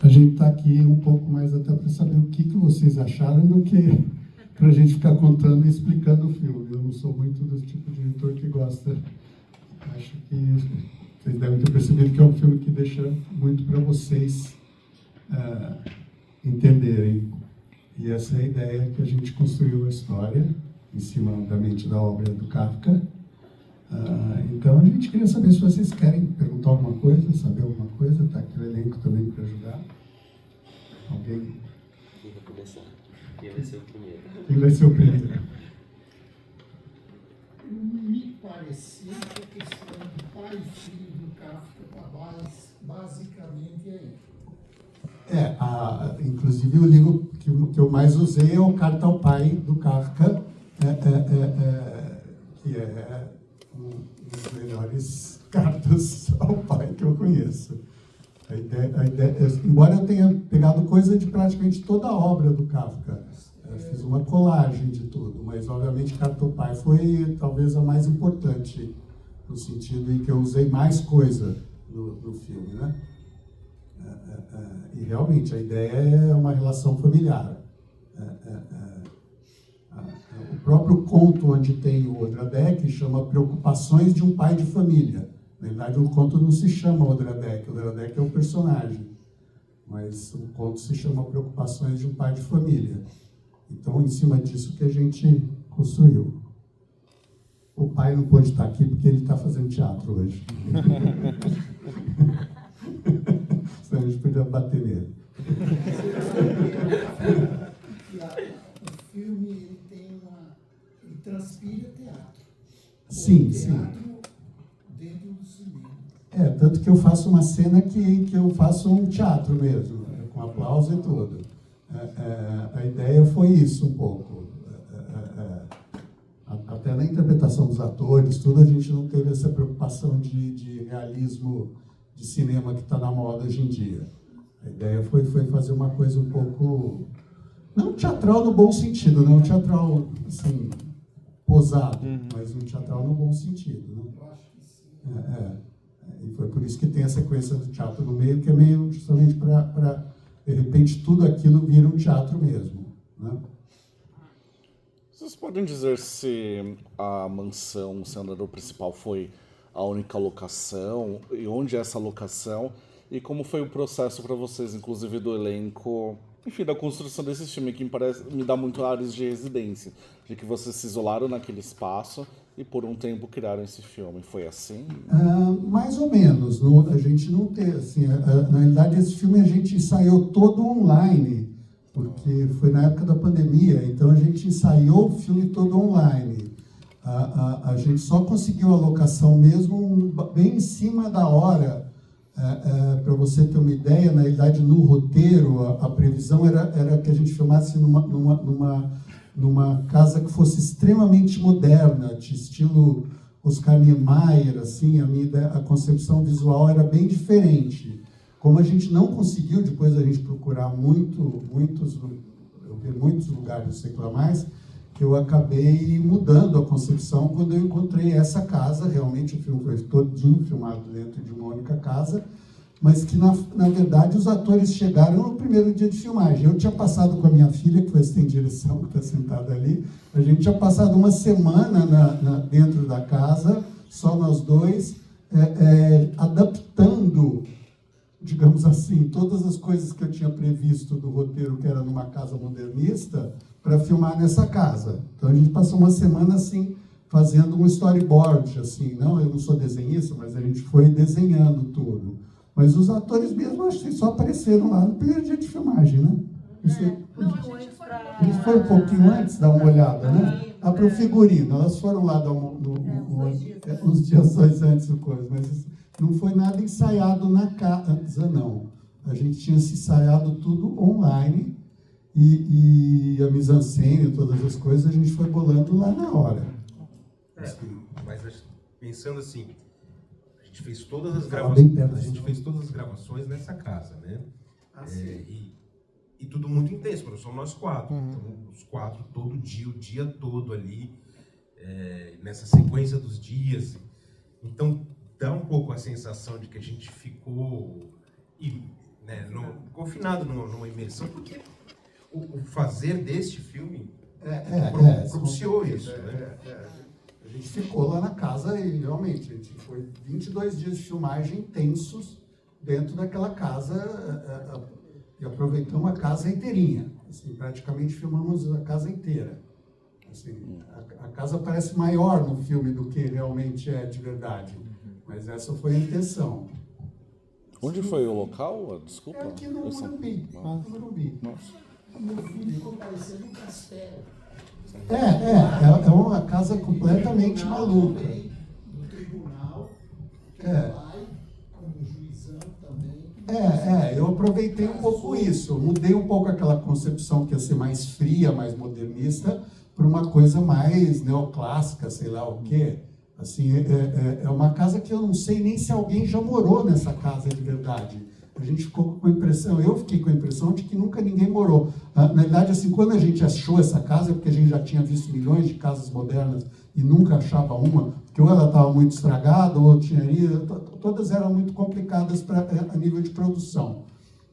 a gente está aqui um pouco mais até para saber o que vocês acharam do que para a gente ficar contando e explicando o filme. Eu não sou muito do tipo de diretor que gosta. Acho que vocês devem ter percebido que é um filme que deixa muito para vocês entenderem. E essa é a ideia que a gente construiu a história em cima da mente da obra do Kafka. Então a gente queria saber se vocês querem perguntar alguma coisa, saber alguma coisa. Está aqui o elenco também para ajudar. Alguém? Quem vai começar? Quem vai ser o primeiro? Quem vai ser o primeiro? Me pareceu que a questão do pai e filho do Kafka basicamente é isso. Inclusive o livro que eu mais usei é o Carta ao Pai do Kafka, que é uma das melhores cartas ao pai que eu conheço. A ideia, embora eu tenha pegado coisa de praticamente toda a obra do Kafka, fiz uma colagem de tudo, mas obviamente Carta ao Pai foi talvez a mais importante, no sentido em que eu usei mais coisa no filme, né? E realmente a ideia é uma relação familiar. O próprio conto onde tem o Odradek chama Preocupações de um Pai de Família. Na verdade, o conto não se chama Odradek, o Odradek é um personagem, mas o conto se chama Preocupações de um Pai de Família. Então, em cima disso que a gente construiu. O pai não pôde estar aqui porque ele está fazendo teatro hoje. Senão a gente podia bater nele. O filme ele transpira teatro. Sim, teatro sim. Dentro do cinema. Tanto que eu faço uma cena que eu faço um teatro mesmo, com aplauso e tudo. A ideia foi isso um pouco. Até na interpretação dos atores, tudo, a gente não teve essa preocupação de realismo de cinema que está na moda hoje em dia. A ideia foi fazer uma coisa um pouco, não teatral no bom sentido, não teatral assim, posado, mas um teatral no bom sentido. Né? Eu acho que sim. E foi por isso que tem a sequência do teatro no meio, que é meio justamente para de repente tudo aquilo vira um teatro mesmo. Né? Vocês podem dizer se a mansão, o cenário principal, foi a única locação, e onde é essa locação, e como foi o processo para vocês, inclusive do elenco, enfim, da construção desse filme, que me dá muito ares de residência, de que vocês se isolaram naquele espaço e por um tempo criaram esse filme. Foi assim? Mais ou menos. A gente não teve, assim, na realidade esse filme a gente ensaiou todo online, porque foi na época da pandemia, então a gente ensaiou o filme todo online. A gente só conseguiu a locação mesmo bem em cima da hora. Para você ter uma ideia, na realidade no roteiro a previsão era que a gente filmasse numa casa que fosse extremamente moderna, de estilo Oscar Niemeyer, assim, a concepção visual era bem diferente. Como a gente não conseguiu, depois a gente procurar muitos lugares, não sei lá mais, que eu acabei mudando a concepção quando eu encontrei essa casa. Realmente o filme foi todinho filmado dentro de uma única casa, mas que, na verdade, os atores chegaram no primeiro dia de filmagem. Eu tinha passado com a minha filha, que foi assistente de direção, que está sentada ali, a gente tinha passado uma semana dentro da casa, só nós dois, adaptando, digamos assim, todas as coisas que eu tinha previsto do roteiro, que era numa casa modernista, para filmar nessa casa. Então a gente passou uma semana assim, fazendo um storyboard, assim, eu não sou desenhista, mas a gente foi desenhando tudo. Mas os atores mesmo, acho que só apareceram lá no primeiro dia de filmagem, né? Eles foram um pouquinho antes dar uma olhada, né? Para o figurino, elas foram lá dar uns dias antes do coisa, mas não foi nada ensaiado na casa, não. A gente tinha se ensaiado tudo online e a mise-en-scène, todas as coisas, a gente foi bolando lá na hora. Mas pensando assim, a gente fez todas as gravações, nessa casa, né? E tudo muito intenso, porque somos nós quatro. Então, os quatro, todo dia, o dia todo ali, nessa sequência dos dias. Então, dá um pouco a sensação de que a gente ficou, confinado numa imersão, porque o fazer deste filme propiciou isso, né? A gente ficou lá na casa e realmente, a gente foi 22 dias de filmagem intensos dentro daquela casa e aproveitamos a casa inteirinha. Assim, praticamente filmamos a casa inteira. Assim, a casa parece maior no filme do que realmente é de verdade, mas essa foi a intenção. Onde foi o local? Desculpa. É aqui no Morumbi. Nossa. No filme ficou parecendo um castelo. É uma casa completamente maluca. No tribunal, que É. vai como juizão também. Eu aproveitei um pouco isso. Eu mudei um pouco aquela concepção que ia ser mais fria, mais modernista, para uma coisa mais neoclássica, sei lá o quê. Assim, é uma casa que eu não sei nem se alguém já morou nessa casa de verdade. A gente ficou com a impressão, eu fiquei com a impressão de que nunca ninguém morou. Na verdade, assim, quando a gente achou essa casa, é porque a gente já tinha visto milhões de casas modernas e nunca achava uma, porque ou ela estava muito estragada, ou tinha todas eram muito complicadas a nível de produção.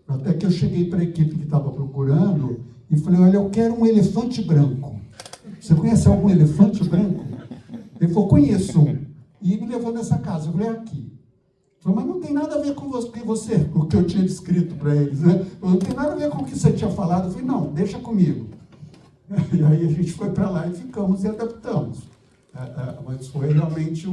Até que eu cheguei para a equipe que estava procurando e falei, olha, eu quero um elefante branco. Você conhece algum elefante branco? Ele falou, conheço um. E me levou nessa casa. Eu falei, aqui. Falei, mas não tem nada a ver com você, o que eu tinha descrito para eles, né? Não tem nada a ver com o que você tinha falado. Eu falei, não, deixa comigo. E aí a gente foi para lá e ficamos e adaptamos. Mas foi realmente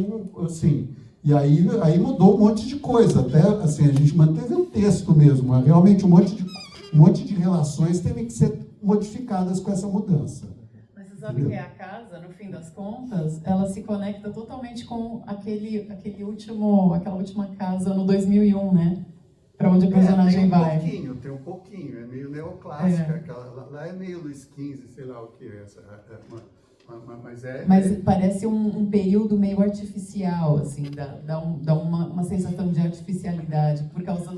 assim... E aí mudou um monte de coisa. Até, assim, a gente manteve o texto mesmo. Realmente um monte de relações teve que ser modificadas com essa mudança. Mas você sabe que a casa, no fim das contas, ela se conecta totalmente com aquela última casa no 2001, né? Para onde o personagem vai. Tem um pouquinho. É meio neoclássica. Lá é meio Luiz XV, sei lá o que é essa. Mas parece um período meio artificial, assim, dá uma sensação de artificialidade, por causa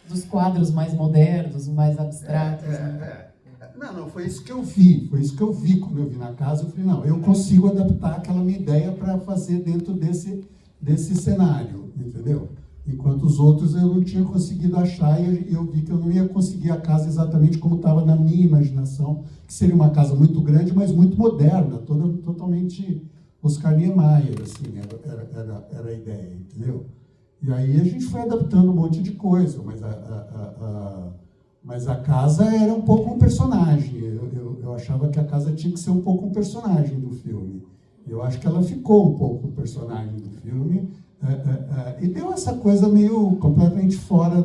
dos quadros mais modernos, mais abstratos. Né? Não, foi isso que eu vi. Foi isso que eu vi quando eu vi na casa. Eu falei, não, eu consigo adaptar aquela minha ideia para fazer dentro desse cenário, entendeu? Enquanto os outros eu não tinha conseguido achar e eu vi que eu não ia conseguir a casa exatamente como estava na minha imaginação, que seria uma casa muito grande, mas muito moderna, totalmente Oscar Niemeyer, assim, era a ideia, entendeu? E aí a gente foi adaptando um monte de coisa, mas a casa era um pouco um personagem. Eu achava que a casa tinha que ser um pouco um personagem do filme. Eu acho que ela ficou um pouco um personagem do filme. E deu essa coisa meio completamente fora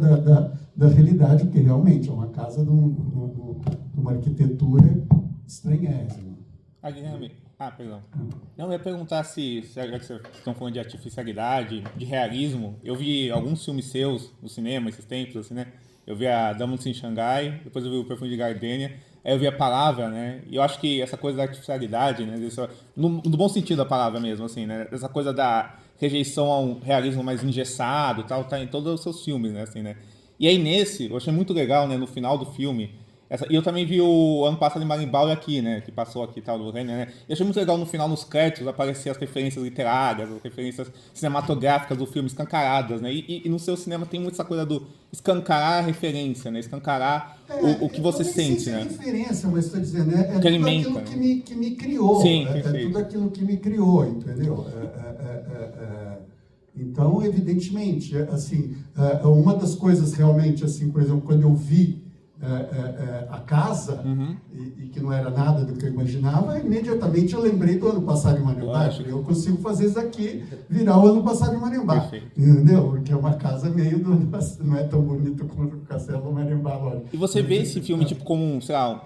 da realidade, porque realmente é uma casa de uma arquitetura estranhésima. Guilherme, perdão. Não, eu ia perguntar se já que vocês estão falando de artificialidade, de realismo, eu vi alguns filmes seus no cinema esses tempos, assim, né? Eu vi a Damas em Xangai, depois eu vi o Perfume de Gardenia, aí eu vi a Palavra, né? E eu acho que essa coisa da artificialidade, né? No bom sentido da palavra mesmo, assim, né? Essa coisa da rejeição a um realismo mais engessado, tal, tá em todos os seus filmes, né? Assim, né? E aí nesse, eu achei muito legal, né? No final do filme, e eu também vi o ano passado em Marimbau aqui, né? Que passou aqui, tal, do Renner, né? E achei muito legal no final, nos créditos, aparecer as referências literárias, as referências cinematográficas do filme escancaradas, né? E no seu cinema tem muito essa coisa do escancarar a referência, né? Escancarar o que você sente, né? É referência, mas estou dizendo, é tudo alimenta, aquilo que me criou. Sim, é tudo aquilo que me criou, entendeu? Então, evidentemente, assim, uma das coisas realmente, assim, por exemplo, quando eu vi a casa, e que não era nada do que eu imaginava, imediatamente eu lembrei do Ano Passado em Marimbá. Eu consigo fazer isso aqui virar o Ano Passado em Marimbá. Perfeito. Entendeu? Porque é uma casa meio do ano passado, não é tão bonito quanto o Castelo do Marimbá. Lógico. E você vê esse filme tipo como, sei lá,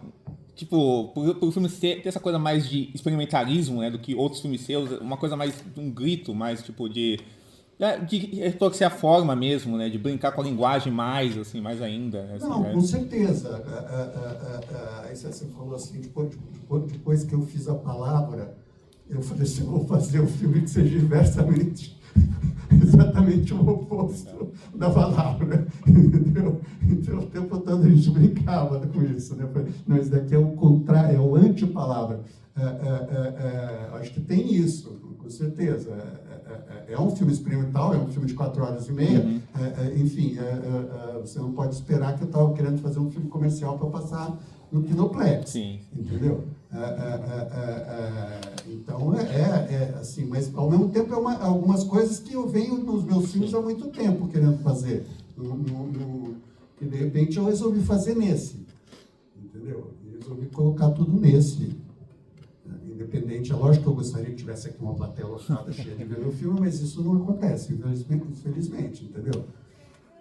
tipo, por filme ter essa coisa mais de experimentalismo, né, do que outros filmes seus, uma coisa mais, um grito mais, tipo, de retorcer a forma mesmo, né? De brincar com a linguagem mais, assim, mais ainda. Assim, não, com certeza. Aí você falou assim, depois que eu fiz a palavra, eu falei assim, eu vou fazer um filme que seja exatamente o oposto da palavra, entendeu? Então, o tempo todo a gente brincava com isso, né? Não, isso daqui é o contrário, é o anti-palavra. Acho que tem isso. com certeza. É um filme experimental, é um filme de 4h30. Enfim, você não pode esperar que eu estava querendo fazer um filme comercial para passar no Kinoplex. Sim. Entendeu? Então, assim, mas ao mesmo tempo algumas coisas que eu venho nos meus filmes há muito tempo querendo fazer. Que de repente eu resolvi fazer nesse. Entendeu? E resolvi colocar tudo nesse. Independente, é lógico que eu gostaria que tivesse aqui uma plateia lotada cheia de ver meu filme, mas isso não acontece, infelizmente, entendeu?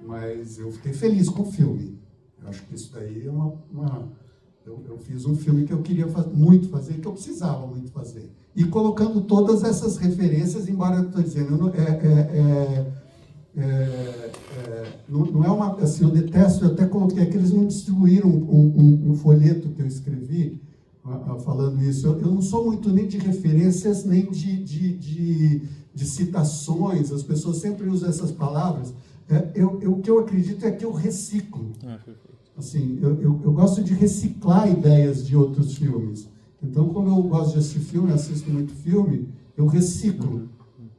Mas eu fiquei feliz com o filme. Eu acho que isso daí é eu fiz um filme que eu queria muito fazer, que eu precisava muito fazer. E colocando todas essas referências, embora eu estou dizendo, não é uma... Assim, eu detesto, eu até coloquei aqui, eles não distribuíram um folheto que eu escrevi, falando isso. Eu não sou muito nem de referências, nem de citações, as pessoas sempre usam essas palavras. O que eu acredito é que eu reciclo. Assim, eu gosto de reciclar ideias de outros filmes. Então, como eu gosto de assistir filme, assisto muito filme, eu reciclo.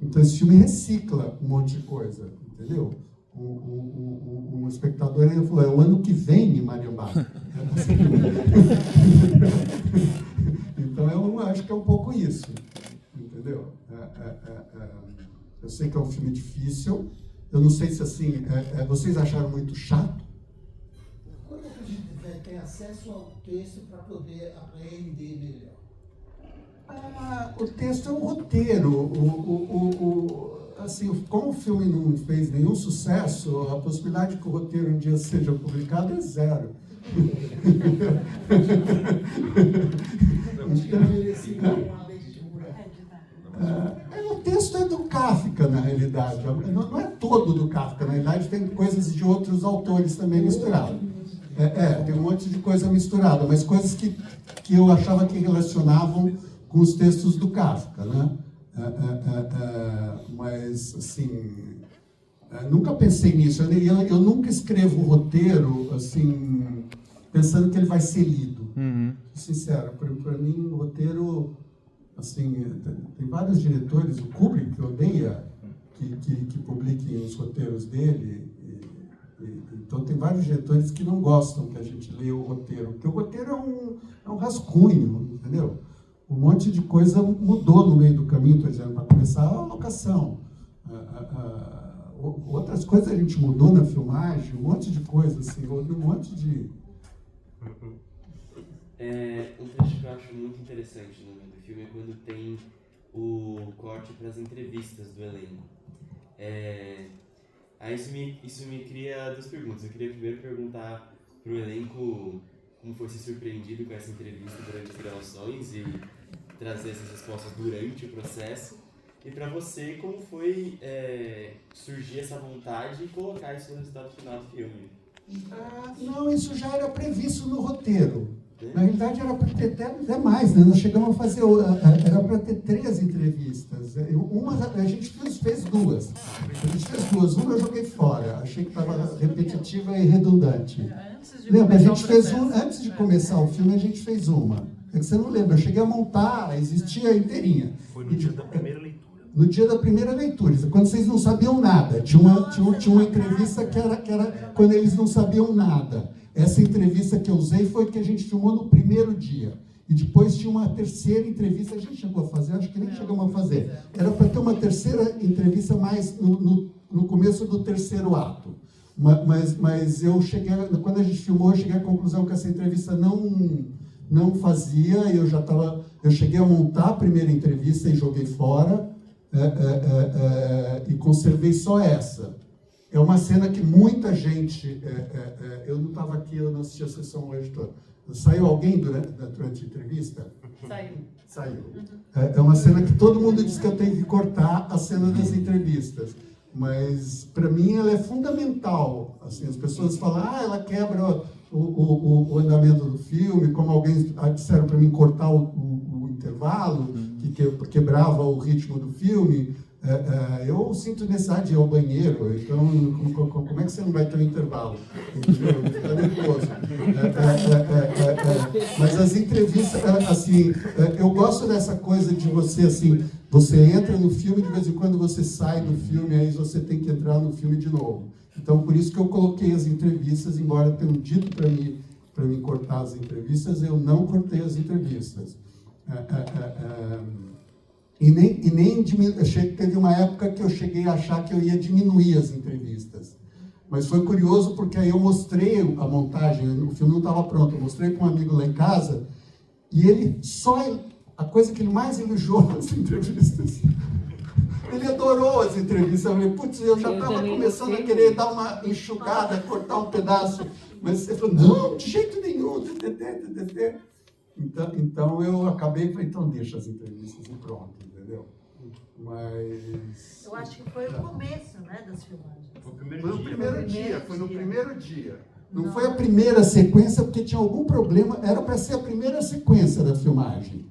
Então, esse filme recicla um monte de coisa, entendeu? Um espectador ainda falou, é o ano que vem em Mariambá. Então, eu acho que é um pouco isso, entendeu? Eu sei que é um filme difícil, eu não sei se, assim, vocês acharam muito chato? Quando a gente tem acesso ao texto para poder aprender melhor? O texto é um roteiro. Assim, como o filme não fez nenhum sucesso, a possibilidade de que o roteiro um dia seja publicado é zero. O texto é do Kafka, na realidade. Não é todo do Kafka, na realidade tem coisas de outros autores também misturadas. Tem um monte de coisa misturada, mas coisas que eu achava que relacionavam com os textos do Kafka, né? Mas, assim, nunca pensei nisso. Eu nunca escrevo um roteiro, assim, pensando que ele vai ser lido. Sincero, para mim, o roteiro, assim, tem vários diretores, o Kubrick, que odeia que publiquem os roteiros dele. Então, tem vários diretores que não gostam que a gente leia o roteiro, porque o roteiro é um rascunho, entendeu? Um monte de coisa mudou no meio do caminho, estou dizendo, para começar a locação. Outras coisas a gente mudou na filmagem, um monte de coisa, assim, um monte de... Um trecho que eu acho muito interessante no meio do filme é quando tem o corte para as entrevistas do elenco. Aí isso me cria duas perguntas. Eu queria primeiro perguntar para o elenco como foi ser surpreendido com essa entrevista durante as gravações e trazer essas respostas durante o processo. E para você, como foi surgir essa vontade e colocar isso no resultado final do filme? Não, isso já era previsto no roteiro. Na realidade, era para ter até mais, né? Nós chegamos a fazer... Era para ter 3 entrevistas. Uma, a gente fez 2. A gente fez 2. Uma eu joguei fora. Achei que estava repetitiva e redundante. Lembra, a gente fez antes de começar o filme, a gente fez uma. É que você não lembra. Eu cheguei a montar, existia inteirinha. Foi no dia da primeira leitura. No dia da primeira leitura, quando vocês não sabiam nada. Tinha uma entrevista que era quando eles não sabiam nada. Essa entrevista que eu usei foi que a gente filmou no primeiro dia. E depois tinha uma terceira entrevista, a gente chegou a fazer, acho que nem chegamos a fazer. Era para ter uma terceira entrevista mais no começo do terceiro ato. Mas eu cheguei, quando a gente filmou, eu cheguei à conclusão que essa entrevista não fazia, eu cheguei a montar a primeira entrevista e joguei fora, e conservei só essa. É uma cena que muita gente... eu não estava aqui, eu não assisti a sessão hoje toda. Saiu alguém durante a entrevista? Saiu. É uma cena que todo mundo diz que eu tenho que cortar a cena das entrevistas. Mas, para mim, ela é fundamental. Assim, as pessoas falam, ela quebra o andamento do filme, como alguém disseram para mim cortar o intervalo, que quebrava o ritmo do filme. Eu sinto necessidade de ir ao banheiro, então como é que você não vai ter um intervalo? Está nervoso. Mas as entrevistas, assim, eu gosto dessa coisa de você, assim, você entra no filme, de vez em quando você sai do filme, aí você tem que entrar no filme de novo. Então, por isso que eu coloquei as entrevistas, embora tenham dito para mim cortar as entrevistas, eu não cortei as entrevistas. E nem teve uma época que eu cheguei a achar que eu ia diminuir as entrevistas. Mas foi curioso porque aí eu mostrei a montagem, o filme não estava pronto, eu mostrei para um amigo lá em casa, e ele a coisa que ele mais elogiou nas entrevistas, ele adorou as entrevistas. Eu falei, putz, eu já estava começando a querer dar uma enxugada, cortar um pedaço, mas ele falou, não, de jeito nenhum, Então eu acabei, falei, então deixa as entrevistas e pronto, entendeu? Mas... Eu acho que foi o começo, né, das filmagens. Foi no primeiro dia. Não foi a primeira sequência, porque tinha algum problema, era para ser a primeira sequência da filmagem.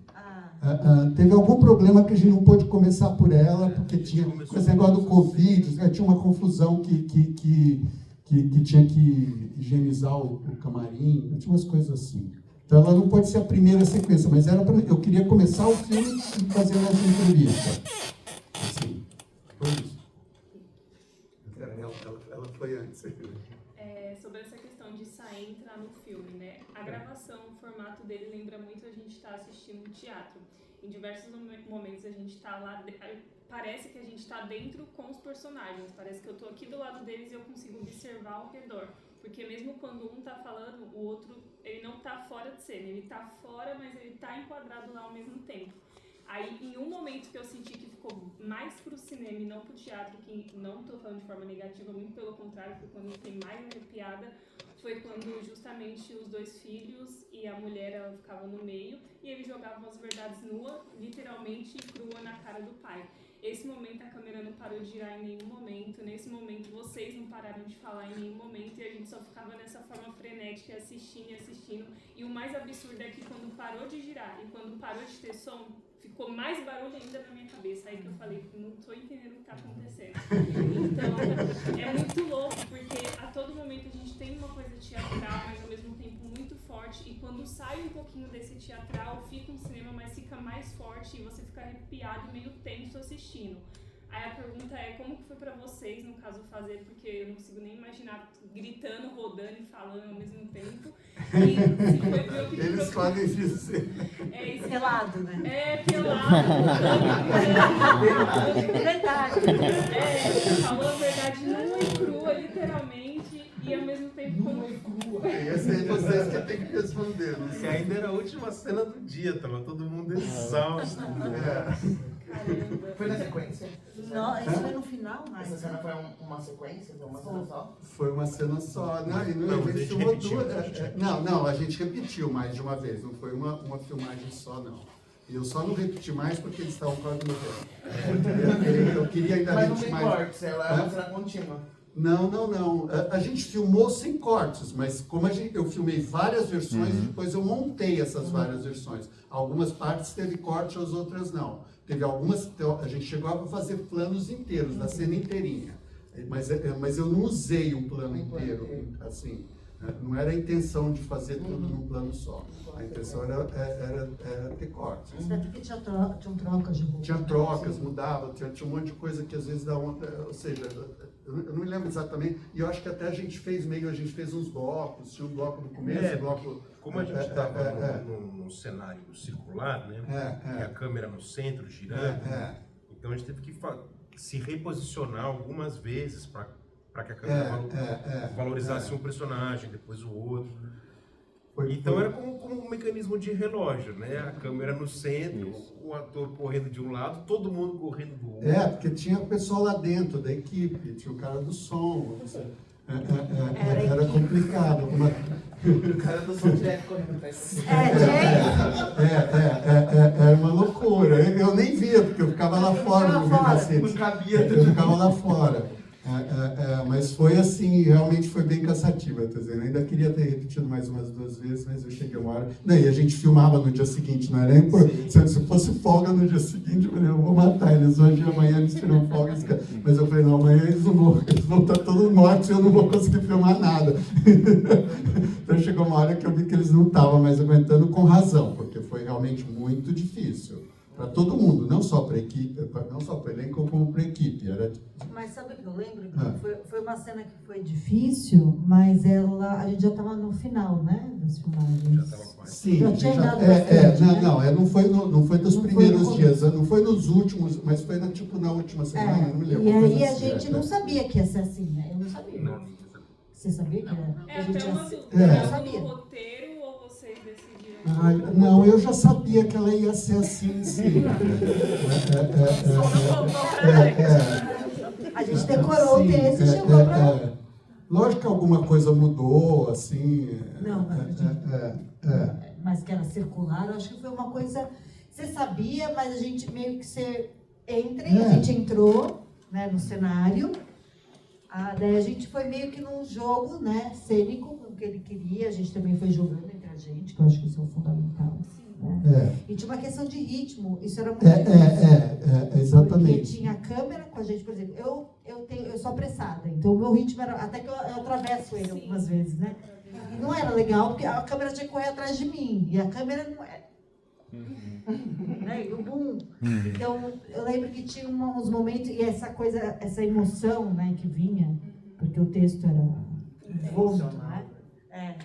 Teve algum problema que a gente não pôde começar por ela, porque tinha esse negócio do Covid, tinha uma confusão que tinha que higienizar o camarim, tinha umas coisas assim. Então ela não pode ser a primeira sequência, mas eu queria começar o filme e fazer essa entrevista. Assim, foi isso. Ela foi antes. Sobre essa questão de sair e entrar no filme, né? A gravação, o formato dele lembra muito a gente estar assistindo um teatro. Em diversos momentos a gente está lá, parece que a gente está dentro com os personagens, parece que eu estou aqui do lado deles e eu consigo observar ao redor. Porque mesmo quando um está falando, o outro, ele não está fora de cena, ele está fora, mas ele está enquadrado lá ao mesmo tempo. Aí, em um momento que eu senti que ficou mais pro cinema e não pro teatro, que não estou falando de forma negativa, muito pelo contrário, foi quando eu fiquei mais arrepiada, foi quando justamente os dois filhos e a mulher, ela ficava no meio, e eles jogavam as verdades nua, literalmente crua na cara do pai. Esse momento a câmera não parou de girar em nenhum momento, nesse momento vocês não pararam de falar em nenhum momento, e a gente só ficava nessa forma frenética, assistindo, e o mais absurdo é que quando parou de girar e quando parou de ter som, ficou mais barulho ainda na minha cabeça. Aí que eu falei, não tô entendendo o que tá acontecendo. Então, é muito louco, porque a todo momento a gente tem uma coisa teatral, mas ao mesmo tempo muito forte. E quando sai um pouquinho desse teatral, fica um cinema, mas fica mais forte e você fica arrepiado e meio tenso assistindo. Aí a pergunta é, como que foi pra vocês, no caso, fazer, porque eu não consigo nem imaginar gritando, rodando e falando ao mesmo tempo. E se foi pra eu pedir eles fazem isso. Pelado, né? Pelado. Verdade. Falou a verdade nua e crua, literalmente, e ao mesmo tempo como... Esse aí vocês que tem que responder. E ainda era a última cena do dia, tava todo mundo exausto. Caramba. Foi na sequência? Não, isso foi no final, mas... Essa cena foi uma sequência? Foi uma cena só? Foi uma cena só. Não, a gente filmou repetiu. Não, a gente repetiu mais de uma vez. Não foi uma filmagem só, não. E eu só não repeti mais porque eles estavam quase morrendo. Eu queria ainda mas repetir mais. Mas não tem cortes, ela é uma cena contínua. Não. A gente filmou sem cortes, mas como eu filmei várias versões, depois eu montei essas várias versões. Algumas partes teve corte, as outras não. Teve algumas, a gente chegou a fazer planos inteiros, da cena inteirinha. Mas eu não usei um plano inteiro, assim. Não era a intenção de fazer tudo num plano só. A intenção era ter cortes. Até porque tinham trocas de roupa. Tinha trocas, mudava, tinha um monte de coisa que às vezes dá uma... Ou seja, eu não me lembro exatamente, e eu acho que até a gente fez uns blocos, tinha um bloco no começo, um bloco... Como a gente estava num cenário circular, né? E a câmera no centro, girando, então a gente teve que se reposicionar algumas vezes para que a câmera valorizasse um personagem, depois o outro. Então era como um mecanismo de relógio, né? A câmera no centro, o ator correndo de um lado, todo mundo correndo do outro. Porque tinha o pessoal lá dentro da equipe, tinha o cara do som. Era complicado. O cara do som direto correndo atrás. Era uma loucura. Eu nem via, porque eu ficava lá fora no capacete. Não cabia. Eu ficava lá fora. Mas foi assim, realmente foi bem cansativa, tá dizendo? Eu ainda queria ter repetido mais umas 2 vezes, mas eu cheguei uma hora. Não, e a gente filmava no dia seguinte, não era nem por. Se fosse folga no dia seguinte, eu falei, eu vou matar eles hoje e amanhã eles tiram folga. Mas eu falei, não, amanhã eles vão estar todos mortos e eu não vou conseguir filmar nada. Então chegou uma hora que eu vi que eles não estavam mais aguentando, com razão, porque foi realmente muito difícil. Para todo mundo, não só para a equipe, não só para o elenco, como para a equipe. Mas sabe o que eu lembro? Foi uma cena que foi difícil, mas a gente já estava no final, né? Das filmagens. Já estava quase. Sim, já tinha dado bastante, né? Não foi nos primeiros dias, não foi nos últimos, mas foi na última semana, não me lembro. E aí a gente não sabia que ia ser assim, né? Eu não sabia. Não. Você sabia que era? Até uma dúvida. Eu não sabia. No roteiro ou vocês decidiram? Não, eu já sabia que ela ia ser assim, sim. A gente decorou o texto e chegou para... Lógico que alguma coisa mudou, assim... Não, mas que era circular, eu acho que foi uma coisa... Você sabia, mas a gente meio que a gente entrou, né, no cenário, daí a gente foi meio que num jogo, né, cênico, com o que ele queria, a gente também foi jogando entre a gente, que eu acho que isso é o fundamental. Né? E tinha uma questão de ritmo, isso era muito difícil. Exatamente. Porque tinha a câmera com a gente, por exemplo, eu sou apressada, então o meu ritmo era, até que eu atravesso ele algumas vezes, né? E não era legal, porque a câmera tinha que correr atrás de mim, e a câmera não era. Né? E o boom. Então, eu lembro que tinha uns momentos, e essa coisa, essa emoção, né, que vinha, porque o texto era vômito, né?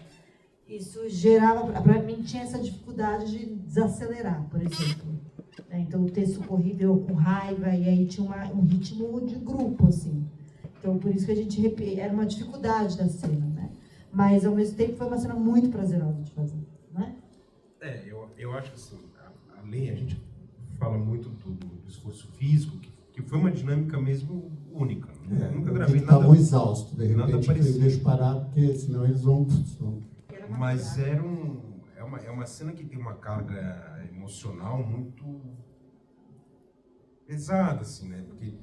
Isso gerava, para mim, tinha essa dificuldade de desacelerar, por exemplo. Então, o texto corrido, eu com raiva, e aí tinha um ritmo de grupo, assim. Então, por isso que a gente era uma dificuldade da cena, né? Mas, ao mesmo tempo, foi uma cena muito prazerosa de fazer, né? Eu acho que, assim, além, a gente fala muito do esforço físico, que foi uma dinâmica mesmo única. Nunca gravei nada. Estavam exaustos, de repente, eu deixo parar, porque senão eles vão... Mas é uma cena que tem uma carga emocional muito pesada, assim, né? Porque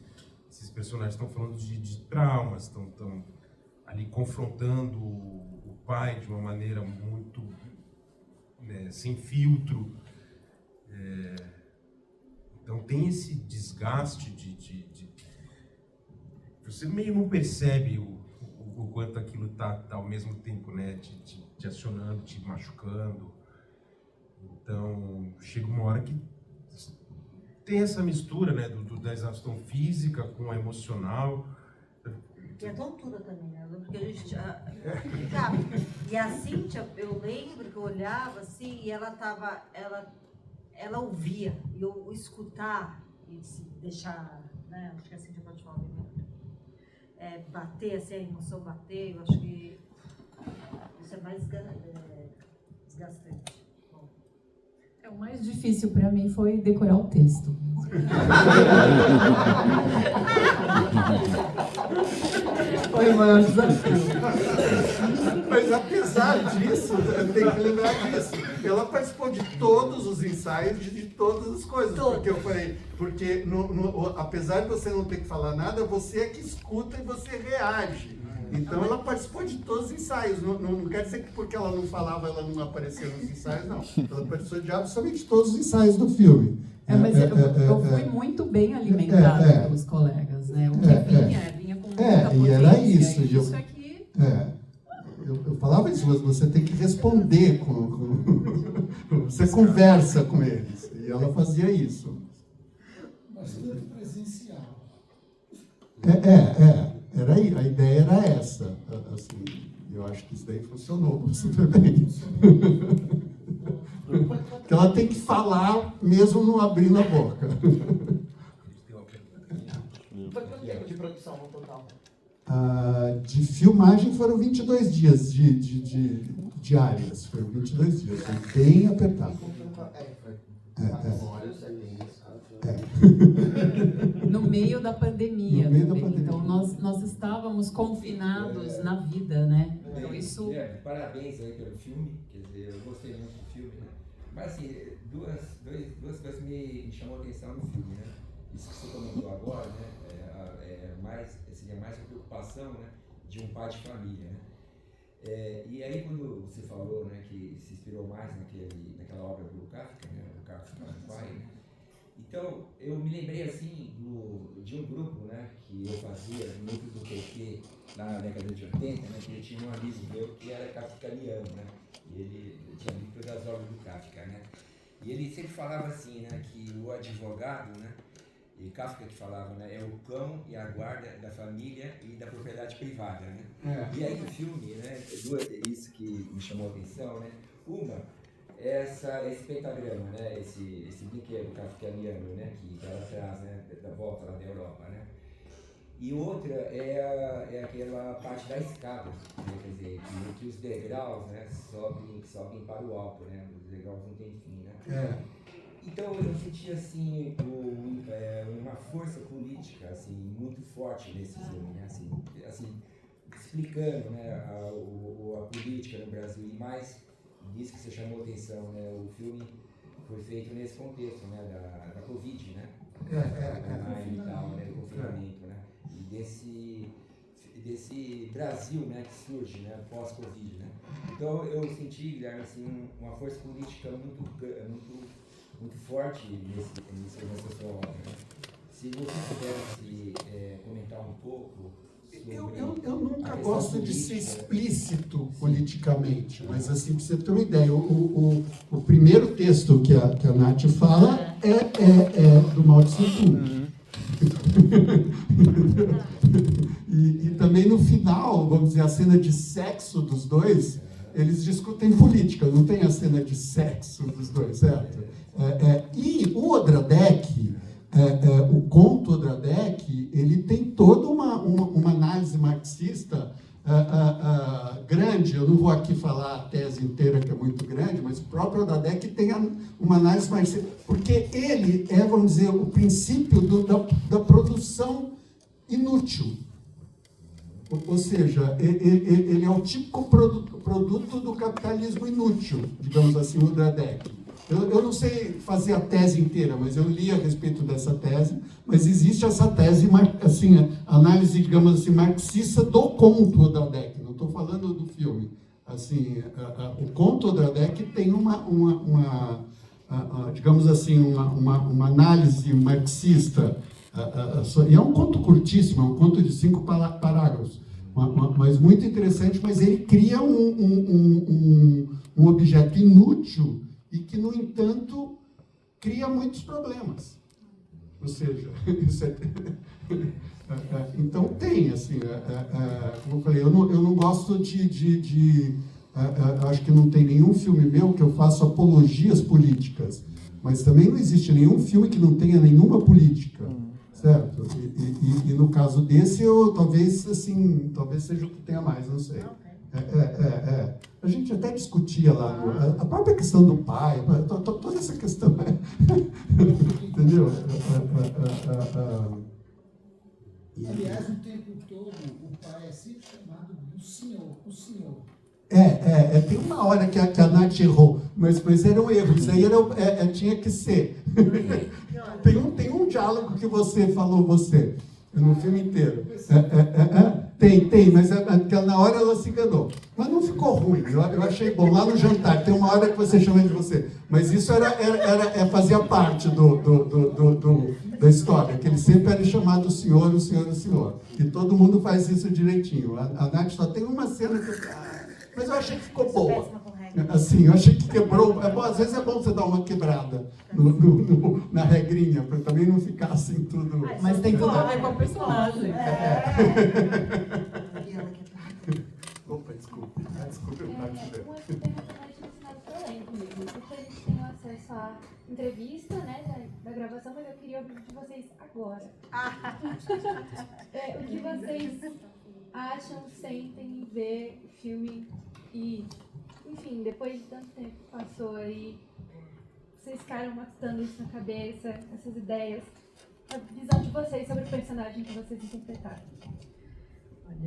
esses personagens estão falando de traumas, estão ali confrontando o pai de uma maneira muito sem filtro. Então tem esse desgaste de você meio não percebe o quanto aquilo tá ao mesmo tempo, né, te acionando, te machucando. Então chega uma hora que tem essa mistura, né, da exaustão física com a emocional. E a tontura também, né? Porque a gente... E a Cíntia, eu lembro que eu olhava assim, e ela ouvia, e eu escutar, e se deixar, né? Acho que a Cíntia pode falar bem, bater, assim, a emoção bater, eu acho que isso é mais desgastante. Bom. O mais difícil para mim foi decorar o texto. Foi o maior desafio. Mas apesar disso, tem que lembrar disso. Ela participou de todos os ensaios, de todas as coisas. Porque eu falei, apesar de você não ter que falar nada, você é que escuta e você reage. Então ela participou de todos os ensaios. Não quer dizer que porque ela não falava, ela não apareceu nos ensaios, não. Ela participou de absolutamente todos os ensaios do filme. Mas eu fui muito bem alimentada pelos colegas, né? O que vinha com muita potência. E era isso. Isso aqui... Eu falava isso, mas você tem que responder você conversa com eles. E ela fazia isso. Bastante presencial. A ideia era essa. Assim, eu acho que isso daí funcionou super bem. Porque ela tem que falar mesmo não abrindo a boca. Foi quanto tempo de produção no total? De filmagem foram 22 dias diárias. Foram 22 dias. Foi bem apertado. No meio da pandemia. No meio da pandemia. Então nós estávamos confinados na vida, né? Então isso... Parabéns aí pelo filme, quer dizer, eu gostei muito do filme, né? Mas assim, duas coisas me chamou a atenção no filme, né? isso que você comentou agora, né, seria mais uma preocupação, né, de um pai de família, né? E aí quando você falou, né, que se inspirou mais naquela obra do Kafka, né, o Kafka pai, né? Então eu me lembrei assim de um grupo, né, que eu fazia no núcleo do PT na década de 80, né, que eu tinha um amigo meu que era kafkaniano, né, e ele tinha lido todas as obras do Kafka, né, e ele sempre falava assim, né, que o advogado, né, e Kafka que falava, né, é o cão e a guarda da família e da propriedade privada, né? E aí no filme, né, isso que me chamou a atenção, né, uma é esse pentagrama, né, esse brinquedo kafkaniano, né, que ela traz, né, da volta lá da Europa, né? E outra é aquela parte da escada, né, quer dizer, que os degraus, né, sobem para o alto, né, os degraus não tem fim, né? Então eu senti assim uma força política assim muito forte nesse filme, né? Assim explicando, né, a política no Brasil e mais disso que você chamou a atenção, né? O filme foi feito nesse contexto, né, da Covid, né? Online e tal, né, do confinamento, né? E desse Brasil, né, que surge, né, pós-Covid, né? Então eu senti, Guilherme, assim, uma força política muito forte nessa sua obra. Se você pudesse comentar um pouco sobre eu nunca gosto de ser explícito politicamente, mas assim, para você ter uma ideia, o primeiro texto que a Nath fala é do Mao Tse Tung. E também no final, vamos dizer, a cena de sexo dos dois, eles discutem política, não tem a cena de sexo dos dois, certo? E o Odradek, o conto Odradek, ele tem toda uma análise marxista grande. Eu não vou aqui falar a tese inteira, que é muito grande, mas o próprio Odradek tem uma análise marxista, porque ele vamos dizer, o princípio da produção inútil. Ou seja, ele é o típico produto do capitalismo inútil, digamos assim, o Odradek. Eu não sei fazer a tese inteira, mas eu li a respeito dessa tese, mas existe essa tese, assim, análise, digamos assim, marxista do conto Odradek, não estou falando do filme. Assim, o conto Odradek tem digamos assim, uma análise marxista, e é um conto curtíssimo, é um conto de 5 parágrafos, mas muito interessante, mas ele cria um objeto inútil e que, no entanto, cria muitos problemas. Ou seja, então tem, assim, como eu falei, eu não gosto acho que não tem nenhum filme meu que eu faça apologias políticas, mas também não existe nenhum filme que não tenha nenhuma política, certo? E no caso desse, talvez seja o que tenha mais, não sei. A gente até discutia lá, a própria questão do pai, toda essa questão, entendeu? Aliás, o tempo todo, o pai é sempre chamado do senhor, o senhor. Tem uma hora que a Nath errou, mas era um erro, isso aí tinha que ser. Tem um diálogo que você falou, no filme inteiro. Tem, mas na hora ela se enganou. Mas não ficou ruim, eu achei bom. Lá no jantar, tem uma hora que você chama de você. Mas isso fazia parte da história, que ele sempre era chamado o senhor. E todo mundo faz isso direitinho. A Nath só tem uma cena que... Mas eu achei que ficou boa. Assim, eu achei que quebrou. Às vezes é bom você dar uma quebrada na regrinha, para também não ficar assim tudo. Mas tem tudo a ver com o personagem. Opa, desculpe. Desculpe, eu Uma pergunta relacionada ao elenco mesmo, porque a gente tem acesso à entrevista, né, da gravação, mas eu queria ouvir de vocês agora. O que vocês acham, sentem, ver o filme e, enfim, depois de tanto tempo que passou aí, vocês ficaram matando isso na cabeça, essas ideias, a visão de vocês sobre o personagem que vocês interpretaram. Olha,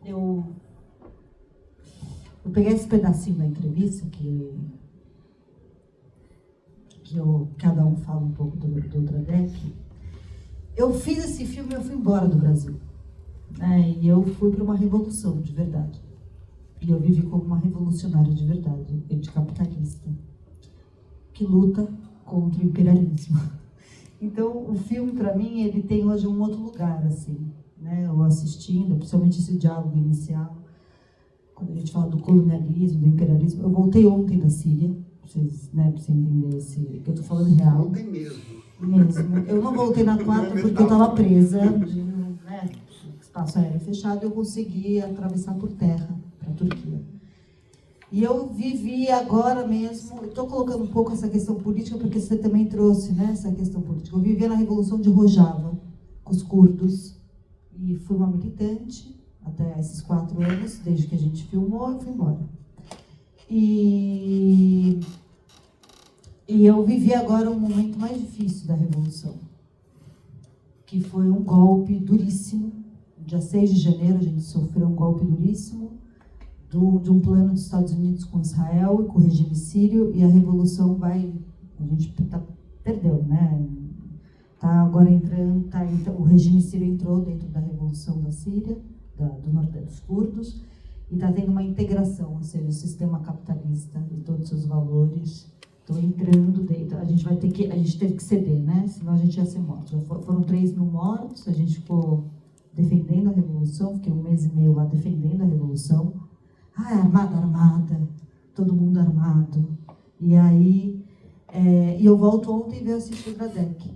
eu vou pegar esse pedacinho da entrevista que cada um fala um pouco do Dradek. Eu fiz esse filme e eu fui embora do Brasil. Né? E eu fui para uma revolução de verdade. E eu vivi como uma revolucionária de verdade, anticapitalista, que luta contra o imperialismo. Então, o filme, para mim, ele tem hoje um outro lugar, assim, né? Eu assistindo, principalmente esse diálogo inicial, quando a gente fala do colonialismo, do imperialismo. Eu voltei ontem da Síria, para vocês entenderem que eu estou falando real. Ontem mesmo. Eu não voltei na quarta porque eu estava presa, né? O espaço aéreo fechado, e eu consegui atravessar por terra para a Turquia. E eu vivi agora mesmo, estou colocando um pouco essa questão política, porque você também trouxe, né, essa questão política. Eu vivi na Revolução de Rojava, com os curdos, e fui uma militante até esses 4 anos, desde que a gente filmou, eu fui embora. E eu vivi agora um momento mais difícil da Revolução, que foi um golpe duríssimo. Dia 6 de janeiro a gente sofreu um golpe duríssimo de um plano dos Estados Unidos com Israel e com o regime sírio, e a Revolução a gente perdeu, né? Tá agora entrando, o regime sírio entrou dentro da Revolução da Síria, do Norte dos Curdos, e está tendo uma integração, ou seja, o sistema capitalista e todos os seus valores estão entrando dentro. A gente teve que ceder, né? Senão a gente ia ser morto. Já foram 3.000 mortos, a gente ficou defendendo a Revolução, fiquei 1 mês e meio lá defendendo a Revolução. Armada, todo mundo armado. E aí, eu volto ontem e veio assistir o Dradek,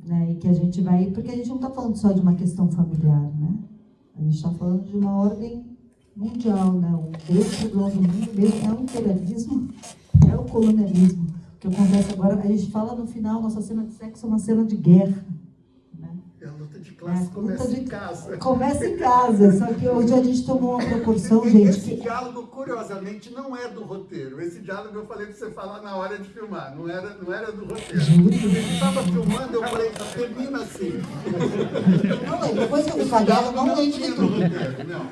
né? E que a gente vai, porque a gente não está falando só de uma questão familiar, né? A gente está falando de uma ordem mundial, né? O Deus do mundo mesmo é o imperialismo, é o colonialismo. O que acontece agora, a gente fala no final, nossa cena de sexo é uma cena de guerra. A luta de classe começa em casa. Começa em casa, só que hoje a gente tomou uma proporção, gente. Esse diálogo, curiosamente, não é do roteiro. Esse diálogo eu falei para você falar na hora de filmar, não era do roteiro. Quando ele estava filmando, eu falei, termina assim. Não lembro, depois eu falei, não lembro de tudo. Não.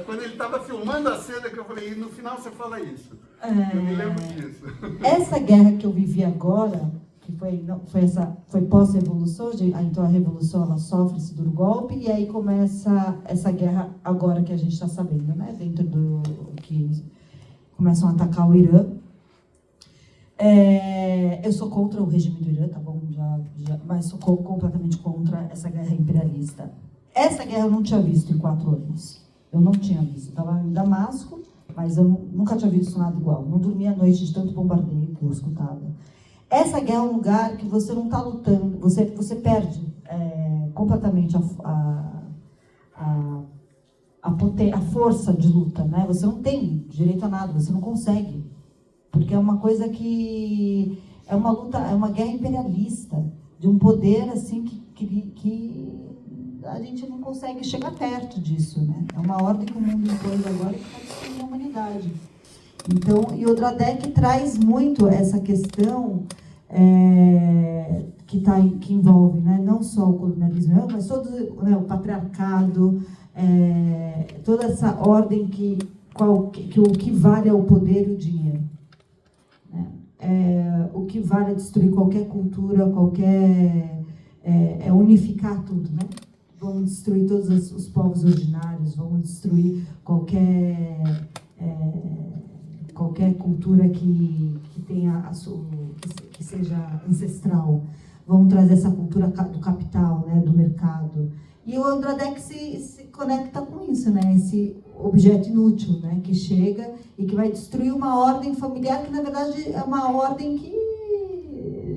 Quando ele estava filmando a cena, que eu falei, e no final você fala isso. Eu me lembro disso. Essa guerra que eu vivi agora, que foi pós-revolução, então a revolução ela sofre esse duro golpe, e aí começa essa guerra agora que a gente está sabendo, né? Dentro do que começam a atacar o Irã. Eu sou contra o regime do Irã, tá bom? Mas sou completamente contra essa guerra imperialista. Essa guerra eu não tinha visto em 4 anos. Eu não tinha visto. Estava em Damasco, mas eu nunca tinha visto nada igual. Não dormia à noite de tanto bombardeio que eu escutava. Essa guerra é um lugar que você não está lutando, você perde completamente a força de luta, né? Você não tem direito a nada, você não consegue. Porque é uma coisa que é uma luta, é uma guerra imperialista, de um poder assim que a gente não consegue chegar perto disso, né? É uma ordem que o mundo impôs agora que está destruindo a humanidade. Então, e o Dradek traz muito essa questão que envolve, né, não só o colonialismo, mas todo, né, o patriarcado, toda essa ordem que o que vale é o poder e o dinheiro. Né? O que vale é destruir qualquer cultura, unificar tudo, né? Vamos destruir todos os povos originários, vamos destruir qualquer cultura que tenha que seja ancestral. Vamos trazer essa cultura do capital, né, do mercado. E o Dradek se conecta com isso, né, esse objeto inútil, né, que chega e que vai destruir uma ordem familiar que, na verdade, é uma ordem que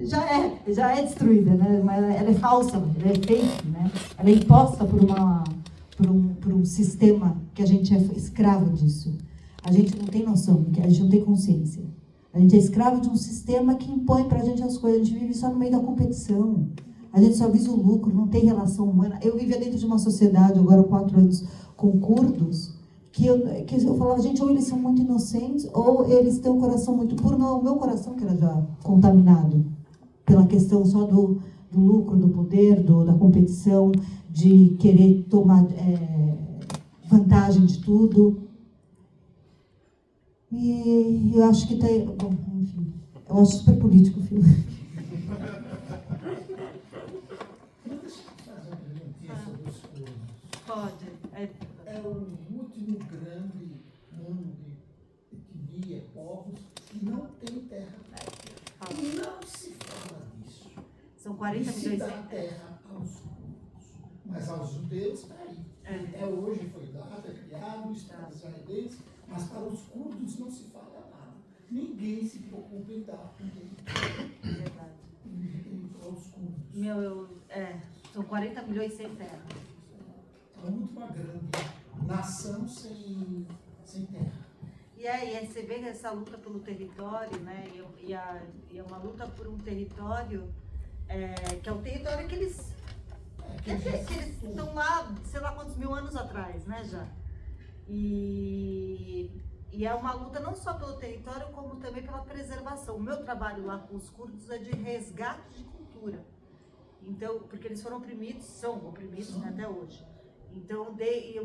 já é destruída, né, mas ela é falsa, ela é fake, né, ela é imposta por um sistema que a gente é escravo disso. A gente não tem noção, a gente não tem consciência. A gente é escravo de um sistema que impõe pra gente as coisas. A gente vive só no meio da competição. A gente só visa o lucro, não tem relação humana. Eu vivia dentro de uma sociedade, agora 4 anos, com curdos, que eu falava, gente, ou eles são muito inocentes, ou eles têm um coração muito puro. Não, o meu coração que era já contaminado pela questão só do lucro, do poder, da competição, de querer tomar vantagem de tudo. E eu acho que bom, enfim. Eu acho super político o filme. Pode. É o último grande mundo de etnia, povos, que não tem terra. Não se fala disso. São 40 se milhões dá terra aos curdos, mas aos judeus está aí. Hoje foi dado, é criado, o Estado israelense, mas para os curdos não se fala nada. Ninguém se preocupa em dar aos curdos. São 40 milhões sem terra. A última grande nação sem terra. E aí você vê essa luta pelo território, né? E é uma luta por um território que é o território que eles estão lá, sei lá quantos mil anos atrás, né, já. E é uma luta não só pelo território, como também pela preservação. O meu trabalho lá com os curdos é de resgate de cultura. Então, porque eles foram oprimidos, são oprimidos, né, até hoje. Então, o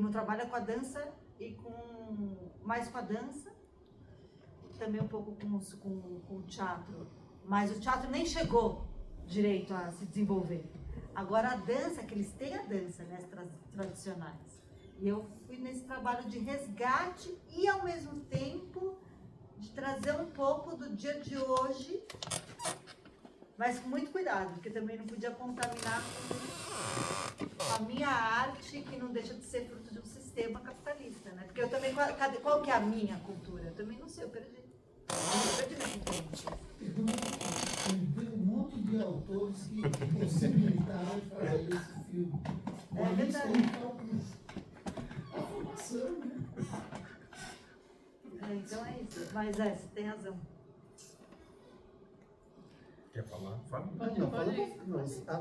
meu trabalho é com a dança e mais com a dança, também um pouco com o teatro. Mas o teatro nem chegou direito a se desenvolver. Agora a dança, que eles têm a dança, né, tradicionais. E eu fui nesse trabalho de resgate e, ao mesmo tempo, de trazer um pouco do dia de hoje, mas com muito cuidado, porque também não podia contaminar a minha arte, que não deixa de ser fruto de um sistema capitalista, né? Porque eu também, qual que é a minha cultura? Eu também não sei, eu perdi nesse tempo. Tem um monte de autores que possibilitaram fazer esse filme. É verdade. A formação, né? Então é isso. Mas você tem razão. Quer falar? Fala.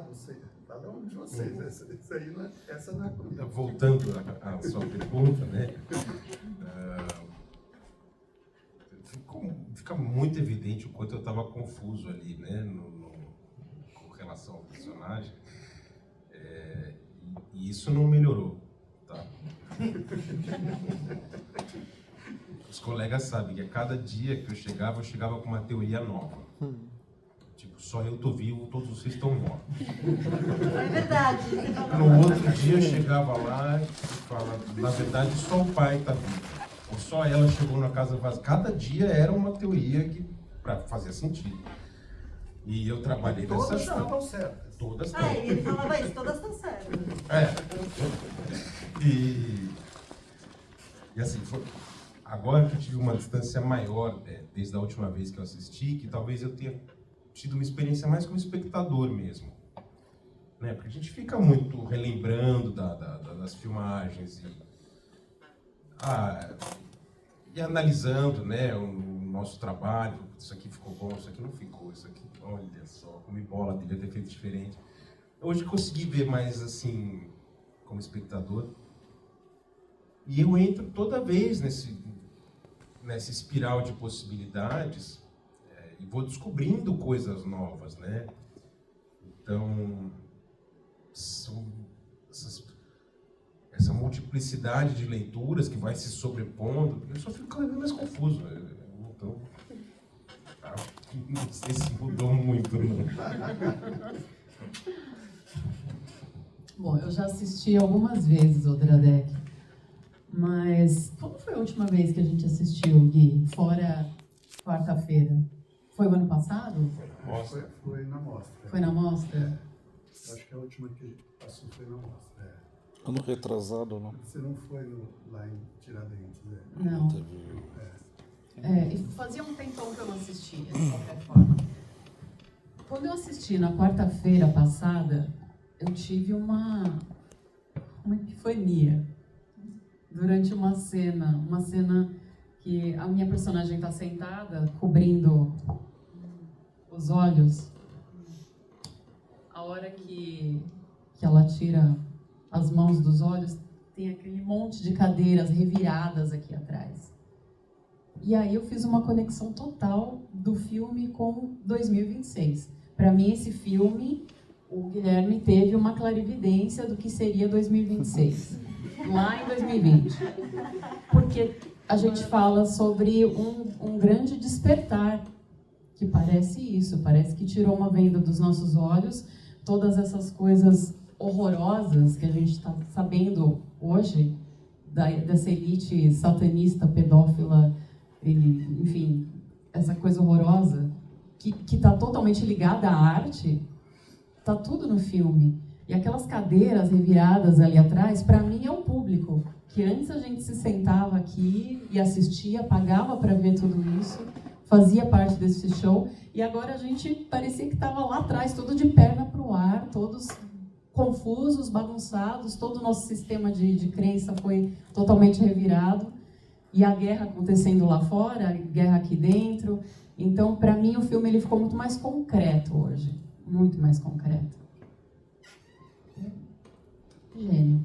Você. Cada um de vocês. Isso aí não é, essa não é. Voltando à sua pergunta, né? Fica muito evidente o quanto eu estava confuso ali, né? Com relação ao personagem. E isso não melhorou, tá? Os colegas sabem que a cada dia que eu chegava com uma teoria nova. Tipo, só eu tô vivo, todos vocês estão mortos. É verdade. No outro dia eu chegava lá e falava, na verdade só o pai tá vivo. Ou só ela chegou na casa vazia. Cada dia era uma teoria que fazia sentido. E eu trabalhei nessa chave. Todas estavam certas. Todas estavam. E ele falava isso, todas estão certas. E assim, agora que eu tive uma distância maior, desde a última vez que eu assisti, que talvez eu tenha tido uma experiência mais como espectador mesmo. Né? Porque a gente fica muito relembrando das filmagens e analisando, né, o nosso trabalho. Isso aqui ficou bom, isso aqui não ficou, isso aqui, olha só, como bola, devia ter feito diferente. Hoje consegui ver mais assim, como espectador. E eu entro toda vez nessa espiral de possibilidades e vou descobrindo coisas novas, né? Então, essa multiplicidade de leituras que vai se sobrepondo, eu só fico cada vez mais confuso. Então, não sei se mudou muito, não. Bom, eu já assisti algumas vezes o Dradek, mas quando foi a última vez que a gente assistiu, Gui? Fora quarta-feira? Foi o ano passado? Foi na mostra. Foi na mostra? Acho que a última que passou foi na mostra. Ano retrasado, não? Você não foi lá em Tiradentes, né? Não. E fazia um tempão que eu não assistia, de qualquer forma. Quando eu assisti na quarta-feira passada, eu tive uma epifania durante uma cena que a minha personagem está sentada, cobrindo os olhos. A hora que ela tira as mãos dos olhos, tem aquele monte de cadeiras reviradas aqui atrás. E aí eu fiz uma conexão total do filme com 2026. Para mim, esse filme, o Guilherme teve uma clarividência do que seria 2026, lá em 2020. Porque a gente fala sobre um grande despertar que parece isso, parece que tirou uma venda dos nossos olhos, todas essas coisas horrorosas que a gente está sabendo hoje, dessa elite satanista, pedófila, enfim, essa coisa horrorosa, que está totalmente ligada à arte, está tudo no filme. E aquelas cadeiras reviradas ali atrás, para mim é o público, que antes a gente se sentava aqui e assistia, pagava para ver tudo isso, fazia parte desse show, e agora a gente parecia que estava lá atrás, tudo de perna para o ar, todos confusos, bagunçados, todo o nosso sistema de crença foi totalmente revirado, e a guerra acontecendo lá fora, a guerra aqui dentro. Então, para mim, o filme ele ficou muito mais concreto hoje, muito mais concreto. Gênio.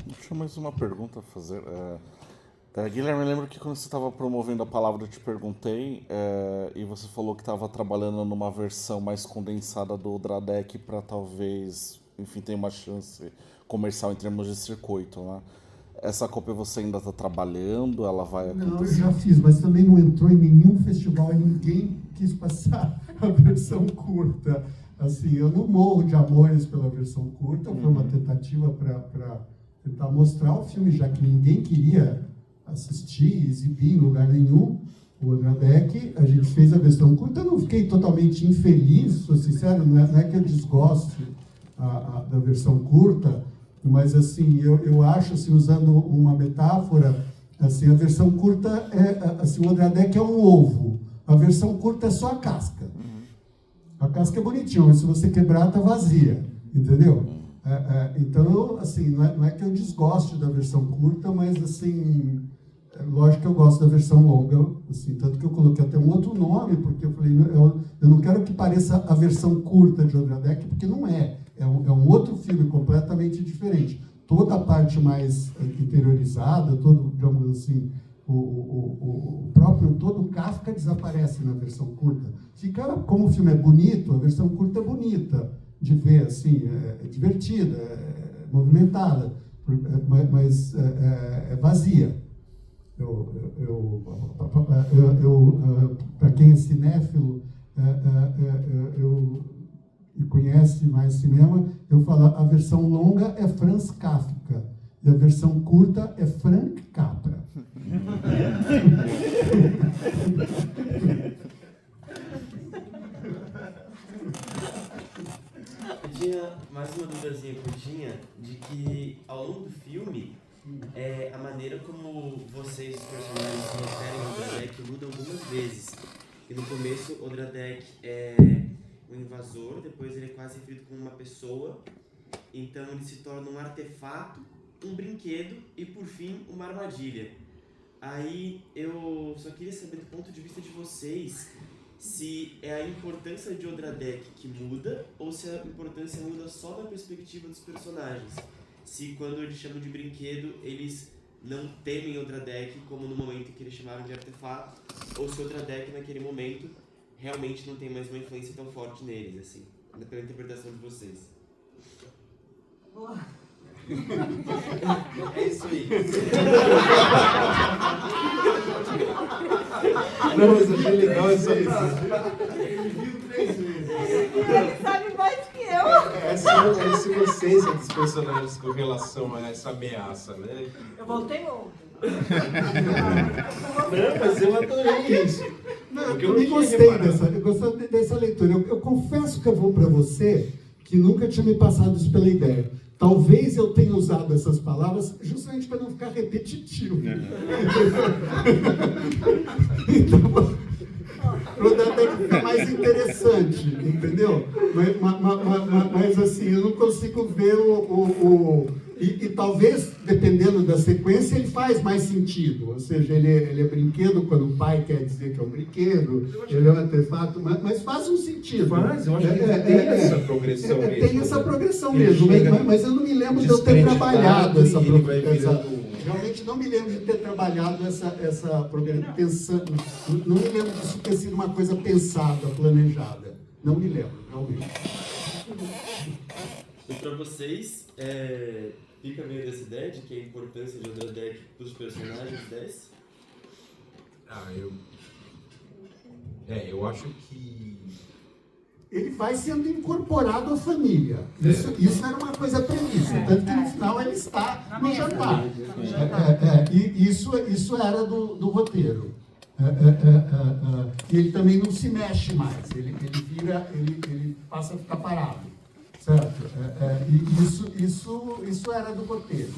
Deixa eu mais uma pergunta a fazer. Guilherme, eu lembro que quando você estava promovendo a palavra, eu te perguntei, e você falou que estava trabalhando numa versão mais condensada do Odradek para talvez, enfim, ter uma chance comercial em termos de circuito, né? Essa cópia você ainda está trabalhando? Ela vai acontecer? Não, eu já fiz, mas também não entrou em nenhum festival e ninguém quis passar a versão curta. Assim, eu não morro de amores pela versão curta, foi uma tentativa para tentar mostrar o filme, já que ninguém queria assistir, exibir em lugar nenhum o Odradek. A gente fez a versão curta, eu não fiquei totalmente infeliz, sou sincero, não é que eu desgoste da versão curta, mas assim, eu acho, assim, usando uma metáfora, assim, a versão curta assim, o Odradek é um ovo, a versão curta é só a casca. A casca é bonitinha, mas se você quebrar, tá vazia, entendeu? Então, assim, não é que eu desgoste da versão curta, mas, assim, lógico que eu gosto da versão longa, assim, tanto que eu coloquei até um outro nome, porque eu falei, eu não quero que pareça a versão curta de Odradek, porque não é. É um outro filme completamente diferente. Toda a parte mais interiorizada, todo, digamos assim, todo o Kafka desaparece na versão curta. Como o filme é bonito, a versão curta é bonita de ver, assim, é divertida, é movimentada, mas é vazia. Para quem é cinéfilo e conhece mais cinema, eu falo, a versão longa é Franz Kafka e a versão curta é Frank Capra. Eu tinha mais uma duvidazinha curtinha de que ao longo do filme a maneira como vocês, os personagens, se referem ao Odradek muda algumas vezes. E no começo o Odradek é um invasor, depois ele é quase referido como uma pessoa, então ele se torna um artefato, um brinquedo e por fim uma armadilha. Aí eu só queria saber do ponto de vista de vocês se é a importância de Odradek que muda ou se a importância muda só da perspectiva dos personagens. Se quando eles chamam de brinquedo, eles não temem Odradek como no momento que eles chamaram de artefato, ou se Odradek naquele momento realmente não tem mais uma influência tão forte neles, assim, pela interpretação de vocês. É isso aí. Não, mas achei legal essa. Ele viu 3 vezes. Ele sabe mais que eu. Essa inocência dos personagens com relação a essa ameaça, né? Eu voltei ontem. Não, mas eu adorei isso. Eu gostei dessa leitura. Eu confesso que eu vou para você que nunca tinha me passado isso pela ideia. Talvez eu tenha usado essas palavras justamente para não ficar repetitivo. Então, para até ficar mais interessante, entendeu? Mas assim, eu não consigo ver E talvez, dependendo da sequência, ele faz mais sentido. Ou seja, ele é brinquedo quando o pai quer dizer que é um brinquedo, ele é um artefato, mas faz um sentido. Faz, eu acho que tem essa progressão mesmo. Tem essa progressão mesmo, mas eu não me lembro de eu ter trabalhado essa progressão. Realmente não me lembro de ter trabalhado essa progressão, pensando, não me lembro disso ter sido uma coisa pensada, planejada. Não me lembro, realmente. E para vocês, fica meio dessa ideia de que a importância de Odradek para os personagens desce? Eu acho que ele vai sendo incorporado à família. Isso era uma coisa prevista, tanto que no final ele está no jantar. E isso era do roteiro. E ele também não se mexe mais, ele passa a ficar parado, certo? E isso era do roteiro.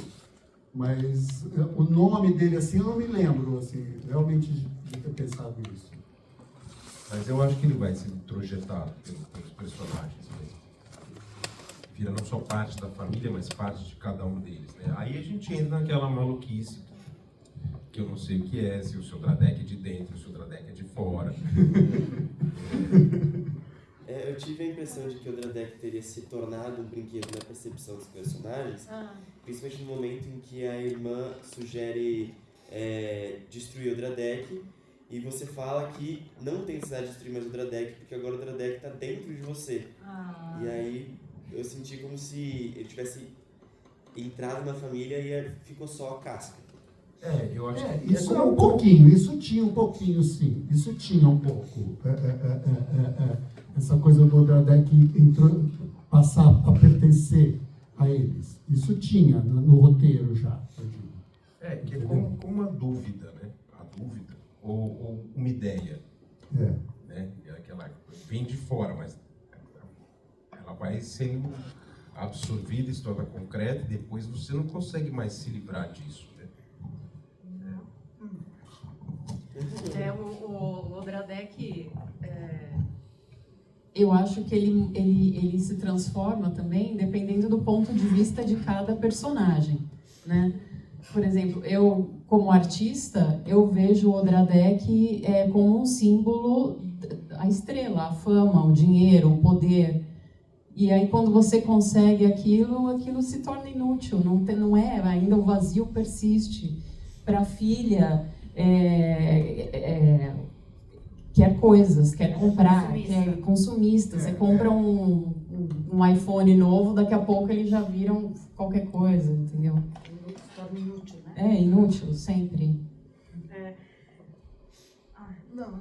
Mas o nome dele, assim, eu não me lembro, assim, realmente de ter pensado nisso. Mas eu acho que ele vai ser introjetado pelos personagens mesmo. Vira não só parte da família, mas parte de cada um deles, né? Aí a gente entra naquela maluquice que eu não sei o que é, se o seu Dradek é de dentro, se o Dradek é de fora. Eu tive a impressão de que o Dradek teria se tornado um brinquedo na percepção dos personagens, principalmente no momento em que a irmã sugere destruir o Dradek, e você fala que não tem necessidade de destruir mais o Dradek, porque agora o Dradek está dentro de você. E aí eu senti como se ele tivesse entrado na família e ficou só a casca. Eu acho que isso é um pouquinho, isso tinha um pouquinho, sim. Isso tinha um pouco. Essa coisa do Dradek passar a pertencer a eles. Isso tinha no roteiro já. Que é como uma dúvida, né? A dúvida. Ou uma ideia. Né? Aquela vem de fora, mas ela vai sendo absorvida, se torna concreta, e depois você não consegue mais se livrar disso. Né? O Dradek, eu acho que ele se transforma também dependendo do ponto de vista de cada personagem, né? Por exemplo, eu, como artista, eu vejo o Dradek como um símbolo, a estrela, a fama, o dinheiro, o poder. E aí, quando você consegue aquilo se torna inútil, não é, ainda o vazio persiste. Para a filha, quer coisas, quer comprar, quer consumista. Você compra um iPhone novo, daqui a pouco eles já viram qualquer coisa, entendeu? Inútil, né? Inútil, sempre. Não,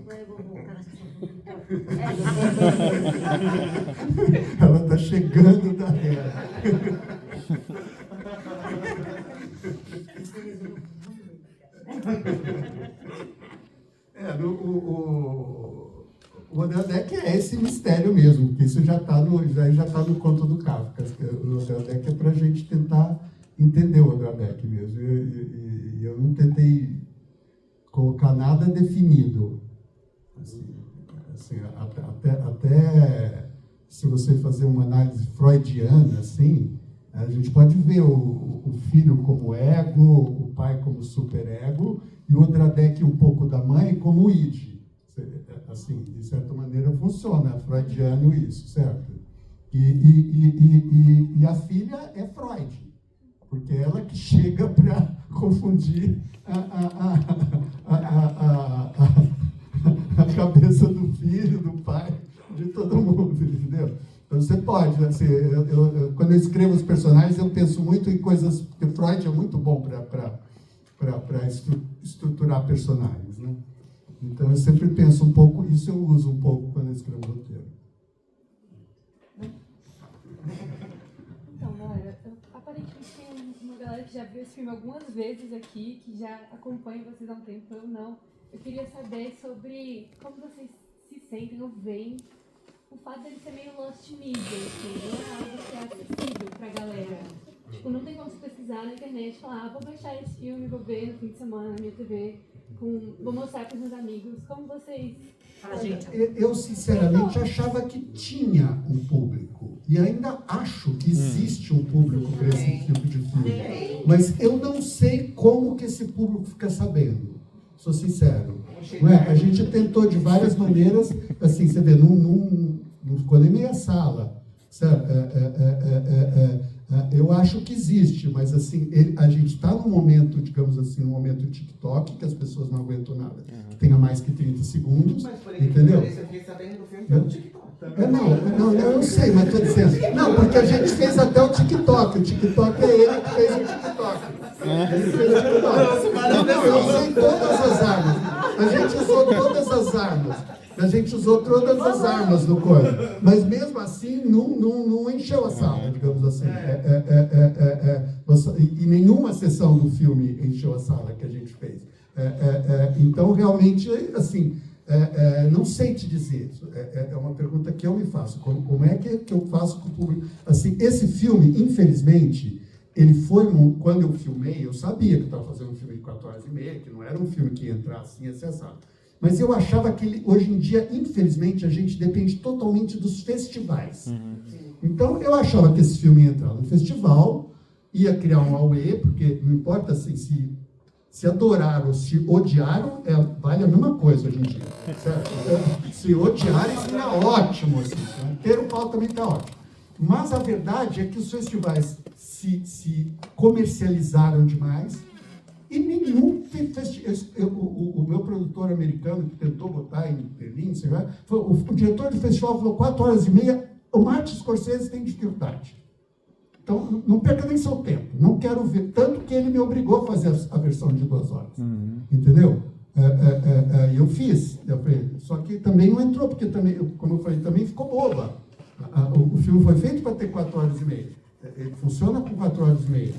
eu vou voltar Ela está chegando da o Dradek é esse mistério mesmo, porque isso já está no conto do Kafka. O Dradek é para a gente tentar entender o Dradek mesmo. E eu não tentei colocar nada definido. Até se você fazer uma análise freudiana, assim, a gente pode ver o filho como ego, o pai como superego, e o Dradek um pouco da mãe como o id. Assim, de certa maneira funciona, é freudiano isso, certo? E a filha é Freud, porque é ela que chega para confundir a cabeça do filho, do pai, de todo mundo, entendeu? Então você pode, assim, quando eu escrevo os personagens, eu penso muito em coisas, porque Freud é muito bom para estruturar personagens, né? Então eu sempre penso um pouco, isso eu uso um pouco quando eu escrevo roteiro. Então, galera, aparentemente tem uma galera que já viu esse filme algumas vezes aqui, que já acompanha vocês há um tempo, eu não. Eu queria saber sobre como vocês se sentem ou veem o fato dele ser meio lost media, assim, não é algo que é acessível pra galera. Tipo, não tem como se pesquisar na internet e falar, vou baixar esse filme, vou ver no fim de semana na minha TV, vou mostrar para os meus amigos. Como vocês... Eu sinceramente achava que tinha um público, e ainda acho que existe um público para esse tipo de filme, mas eu não sei como que esse público fica sabendo, sou sincero. Não é? A gente tentou de várias maneiras, assim, você vê, não ficou nem meia sala, certo? Eu acho que existe, mas assim, a gente está num momento, digamos assim, num momento TikTok, que as pessoas não aguentam nada. Tenha mais que 30 segundos, entendeu? Você fiquei sabendo do filme pelo TikTok. Não, eu sei, mas estou dizendo. Não, porque a gente fez até o TikTok. O TikTok é ele que fez o TikTok. Ele fez o TikTok. Não, eu usei todas as armas. gente usou todas as armas no corpo. Mas mesmo assim, não encheu a sala, digamos assim. E nenhuma sessão do filme encheu a sala que a gente fez. Então, realmente, assim, não sei te dizer. É uma pergunta que eu me faço. Como é que eu faço com o público? Assim, esse filme, infelizmente, ele foi, quando eu filmei, eu sabia que eu estava fazendo um filme de 4 horas e meia, que não era um filme que ia entrar assim, acessado. Mas eu achava que hoje em dia, infelizmente, a gente depende totalmente dos festivais. Então, eu achava que esse filme ia entrar no festival, ia criar um auê, porque não importa assim, se adoraram ou se odiaram, vale a mesma coisa hoje em dia. Certo? Se odiarem, seria ótimo. Assim, ter o pau também está ótimo. Mas a verdade é que os festivais se comercializaram demais e nenhum festival... O meu produtor americano, que tentou botar em Berlim, o diretor do festival falou 4 horas e meia, o Martin Scorsese tem dificuldade. Então, não perca nem seu tempo. Não quero ver. Tanto que ele me obrigou a fazer a versão de 2 horas. Entendeu? Eu fiz. Só que também não entrou, porque também, como eu falei, também ficou boba. O filme foi feito para ter 4 horas e meia. Ele funciona com 4 horas e meia.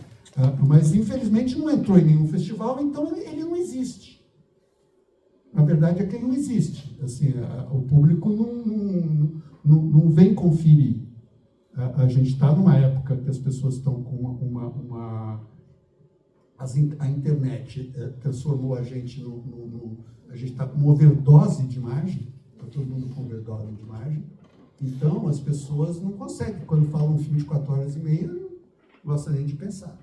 Mas, infelizmente, não entrou em nenhum festival, então ele não existe. A verdade é que ele não existe. Assim, o público não vem conferir. A gente está numa época que as pessoas estão com a internet transformou a gente a gente está com uma overdose de imagem, está todo mundo com overdose de imagem, então as pessoas não conseguem, quando falam um filme de 4 horas e meia, não gostam nem de pensar,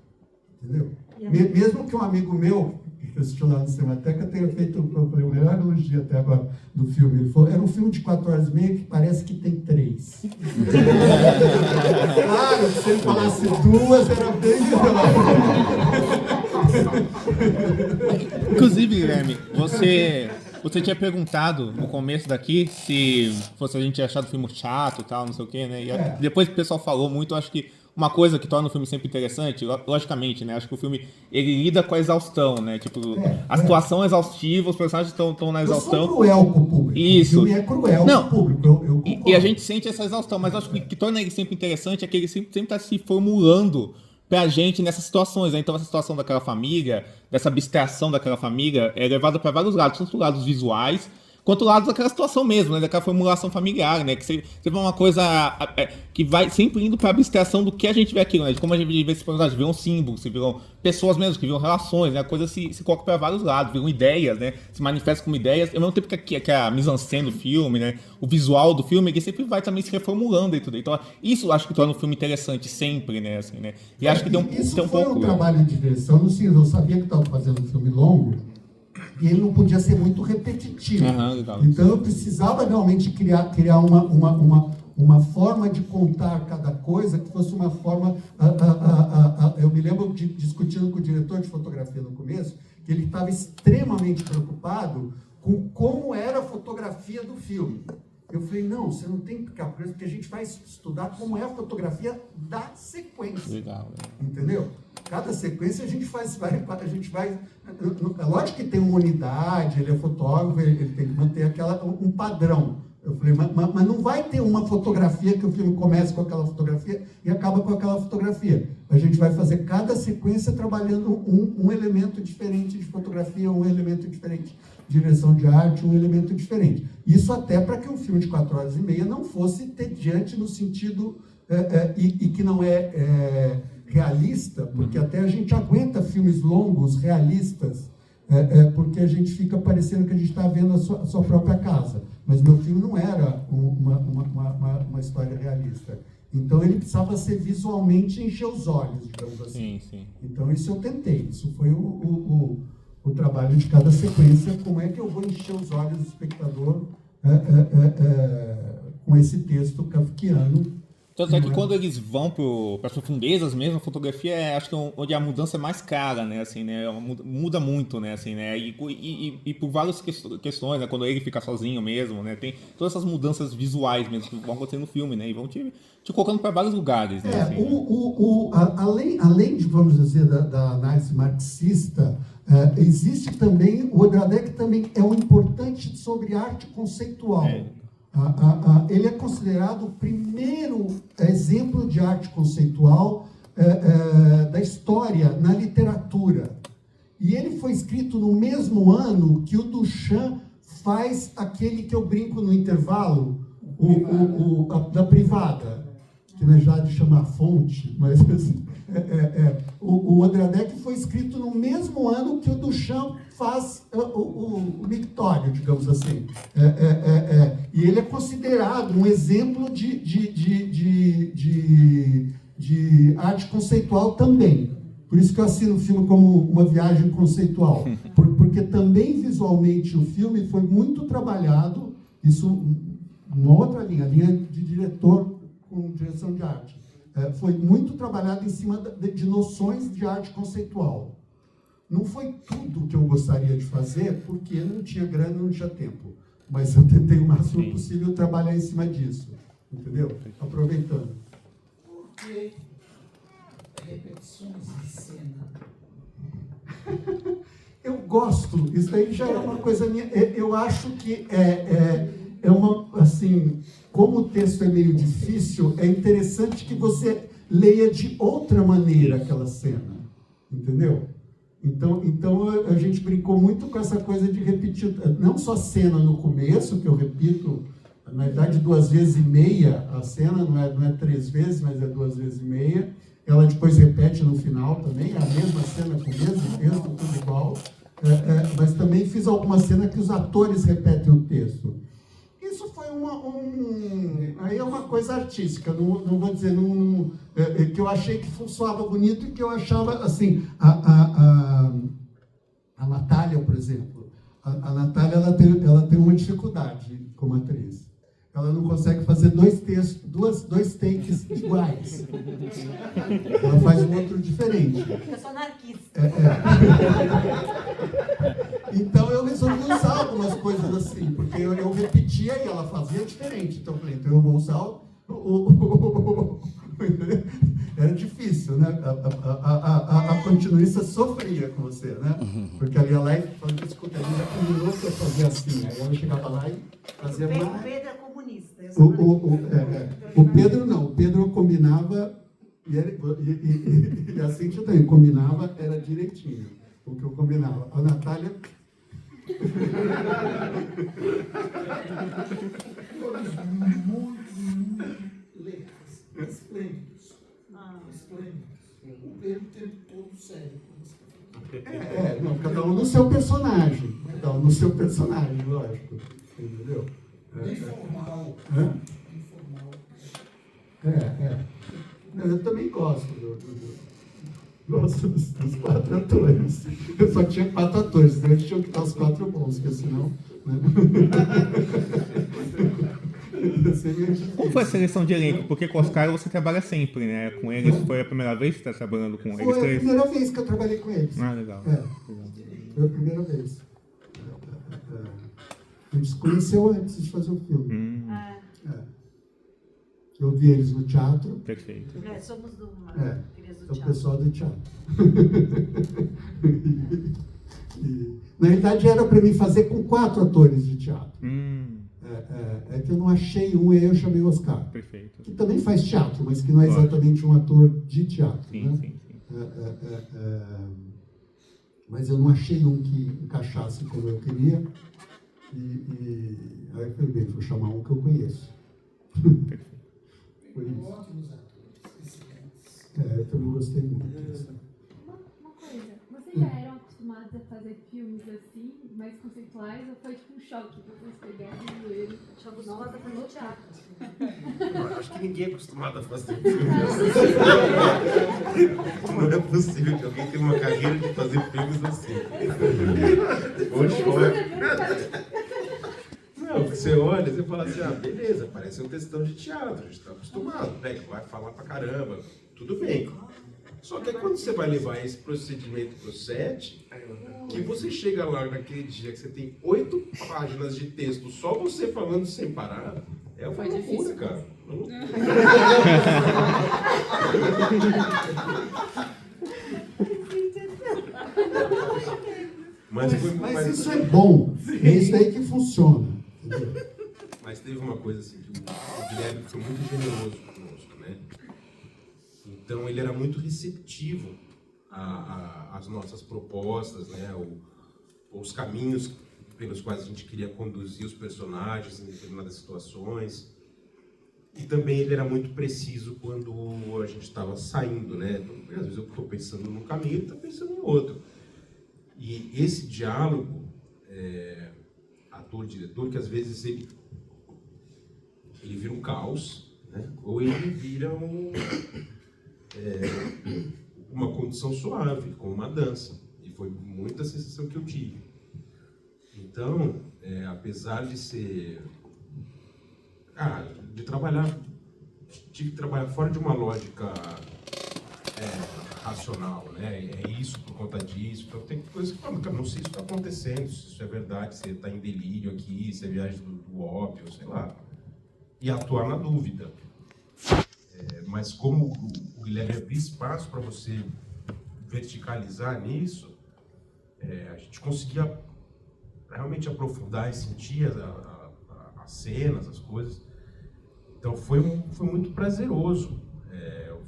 entendeu? Mesmo que um amigo meu, que assistiu lá no Cinemateca, tenha feito o melhor elogio até agora do filme. Ele falou, era um filme de 4 horas e meia que parece que tem 3. Claro, se ele falasse 2, era bem melhor. Inclusive, Guilherme, você tinha perguntado no começo daqui se a gente tinha achado o filme chato e tal, não sei o quê, né? E depois que o pessoal falou muito, eu acho que uma coisa que torna o filme sempre interessante, logicamente, né? Acho que o filme, ele lida com a exaustão, né? Tipo, a situação é exaustiva, os personagens estão na exaustão. Eu sou cruel com o público. Isso. O filme é cruel com o público. E a gente sente essa exaustão, mas acho que o que torna ele sempre interessante é que ele sempre está se formulando pra gente nessas situações, né? Então essa situação daquela família, dessa abstração daquela família, é levada para vários lados, tanto lados visuais, quanto lado daquela situação mesmo, né? Daquela formulação familiar, né? Que sempre é uma coisa que vai sempre indo para a abstração do que a gente vê aquilo, né? De como a gente vê esse personagem, viram símbolos, viram pessoas mesmo, que viram relações, né? A coisa se coloca para vários lados, viram ideias, né? Se manifesta como ideias, ao mesmo tempo que a mise-en-scène do filme, né? O visual do filme, ele sempre vai também se reformulando e tudo. Então, isso acho que torna o filme interessante sempre, né? Assim, né? E acho que tem um pouco... Isso foi um trabalho de direção, no sentido, eu sabia que estava fazendo um filme longo, e ele não podia ser muito repetitivo. Então eu precisava realmente criar uma forma de contar cada coisa que fosse uma forma... Eu me lembro discutindo com o diretor de fotografia no começo, que ele estava extremamente preocupado com como era a fotografia do filme. Eu falei, não, você não tem que ficar preso, porque a gente vai estudar como é a fotografia da sequência. Legal. Entendeu? Cada sequência a gente vai... Lógico que tem uma unidade, ele é fotógrafo, ele tem que manter um padrão. Eu falei, mas não vai ter uma fotografia que o filme comece com aquela fotografia e acaba com aquela fotografia. A gente vai fazer cada sequência trabalhando um elemento diferente de fotografia, um elemento diferente de direção de arte, um elemento diferente. Isso até para que um filme de 4 horas e meia não fosse entediante no sentido... e que não é realista, porque até a gente aguenta filmes longos, realistas, porque a gente fica parecendo que a gente está vendo a sua própria casa. Mas meu filme não era uma história realista. Então ele precisava ser visualmente encher os olhos, digamos assim. Sim. Então isso eu tentei. Isso foi o trabalho de cada sequência. Como é que eu vou encher os olhos do espectador com esse texto kafkiano? Tanto é que quando eles vão para as profundezas mesmo, a fotografia é, acho que onde a mudança é mais clara, né, assim, né, muda muito, né, assim, né, e por várias questões, né, quando ele fica sozinho mesmo, né, tem todas essas mudanças visuais mesmo que vão acontecer no filme, né, e vão te colocando para vários lugares, né, assim. Além de, vamos dizer, da análise marxista, Existe também, o Odradek também é um importante sobre arte conceitual. Ele é considerado o primeiro exemplo de arte conceitual da história na literatura. E ele foi escrito no mesmo ano que o Duchamp faz aquele que eu brinco no intervalo, da privada, que não é já de chamar fonte, mas o Odradek foi escrito no mesmo ano que o Duchamp faz o Mictório, digamos assim. E ele é considerado um exemplo de arte conceitual também. Por isso que eu assino o filme como uma viagem conceitual. Porque também visualmente o filme foi muito trabalhado, isso uma outra linha, a linha de diretor com direção de arte. Foi muito trabalhado em cima de noções de arte conceitual. Não foi tudo que eu gostaria de fazer, porque não tinha grana, não tinha tempo. Mas eu tentei o máximo possível trabalhar em cima disso. Entendeu? Aproveitando. Por que repetições de cena? Eu gosto. Isso aí já é uma coisa minha. Eu acho que é uma, assim, como o texto é meio difícil, é interessante que você leia de outra maneira aquela cena, entendeu? Então a gente brincou muito com essa coisa de repetir, não só cena no começo, que eu repito, na verdade 2 vezes e meia a cena, não é 3 vezes, mas é 2 vezes e meia. Ela depois repete no final também, a mesma cena com o mesmo texto, tudo igual. Mas também fiz alguma cena que os atores repetem o texto. Isso foi aí é uma coisa artística, não vou dizer que eu achei que funcionava bonito e que eu achava, assim, a Natália, por exemplo, a Natália ela tem uma dificuldade como atriz. Ela não consegue fazer 2 takes iguais. Ela faz um outro diferente. Eu sou anarquista. Então eu resolvi usar algumas coisas assim, porque eu repetia e ela fazia diferente. Então eu falei, então eu vou usar Era difícil, né? A continuista sofria com você, né? Porque ela ia lá e fazia, escuta, ela já combinou que ia fazer assim. Aí ela chegava lá e fazia mais. O Pedro é comunista. O Pedro não, o Pedro combinava, e assim que eu também combinava, era direitinho o que eu combinava. A Natália. Todos muito legais, esplêndidos. Esplêndidos. O Pedro o tempo todo sério. Não, cada um no seu personagem. Cada um no seu personagem, lógico. Entendeu? Informal. Eu também gosto. Gosto dos 4 atores. Eu só tinha 4 atores, então eles tinham que estar os 4 bons, porque senão. Né? Como foi a seleção de elenco? Porque com os caras você trabalha sempre, né? Com eles foi a primeira vez que você está trabalhando com eles? Foi a primeira vez que eu trabalhei com eles. Ah, legal. Foi a primeira vez. A gente se conheceu antes de fazer o filme. Eu vi eles no teatro. Perfeito. Somos do é o pessoal do teatro. Na realidade era para mim fazer com 4 atores de teatro. É que eu não achei um, e aí eu chamei o Oscar. Perfeito. Que também faz teatro, mas que não é exatamente um ator de teatro. Sim, né? sim. Mas eu não achei um que encaixasse como eu queria. Aí eu falei, bem, vou chamar um que eu conheço. Perfeito. Ótimos atores. Eu também gostei muito. Uma coisa, vocês já eram acostumados a fazer filmes assim, mais conceituais, ou foi tipo um choque pra vocês pegarem ele? Nossa, foi no teatro. Eu acho que ninguém é acostumado a fazer filme assim. Não é possível que alguém tenha uma carreira de fazer filmes assim. Não, você olha e fala assim, beleza, parece um textão de teatro, a gente está acostumado, né? Vai falar pra caramba, tudo bem. Só que quando você vai levar esse procedimento pro set, que você chega lá naquele dia que você tem 8 páginas de texto, só você falando sem parar, é uma loucura, cara. Mas isso é bom. É isso aí que funciona. Entendeu? Mas teve uma coisa assim, que o Guilherme foi muito generoso conosco, né? Então ele era muito receptivo às nossas propostas, né? Os caminhos pelos quais a gente queria conduzir os personagens em determinadas situações. E também ele era muito preciso quando a gente estava saindo, né? Então, às vezes eu estou pensando num caminho, ele está pensando em outro. E esse diálogo, ator-diretor, que às vezes ele vira um caos, né? Ou ele vira uma condição suave, como uma dança. E foi muita sensação que eu tive. Então, apesar de ser... tive que trabalhar fora de uma lógica racional, né? É isso por conta disso. Então tem coisas que falam, não sei se está acontecendo, se isso é verdade, se está em delírio aqui, se é viagem do ópio, sei lá. E atuar na dúvida. Mas como o Guilherme abriu espaço para você verticalizar nisso, a gente conseguia realmente aprofundar e sentir as cenas, as coisas. Então foi muito prazeroso,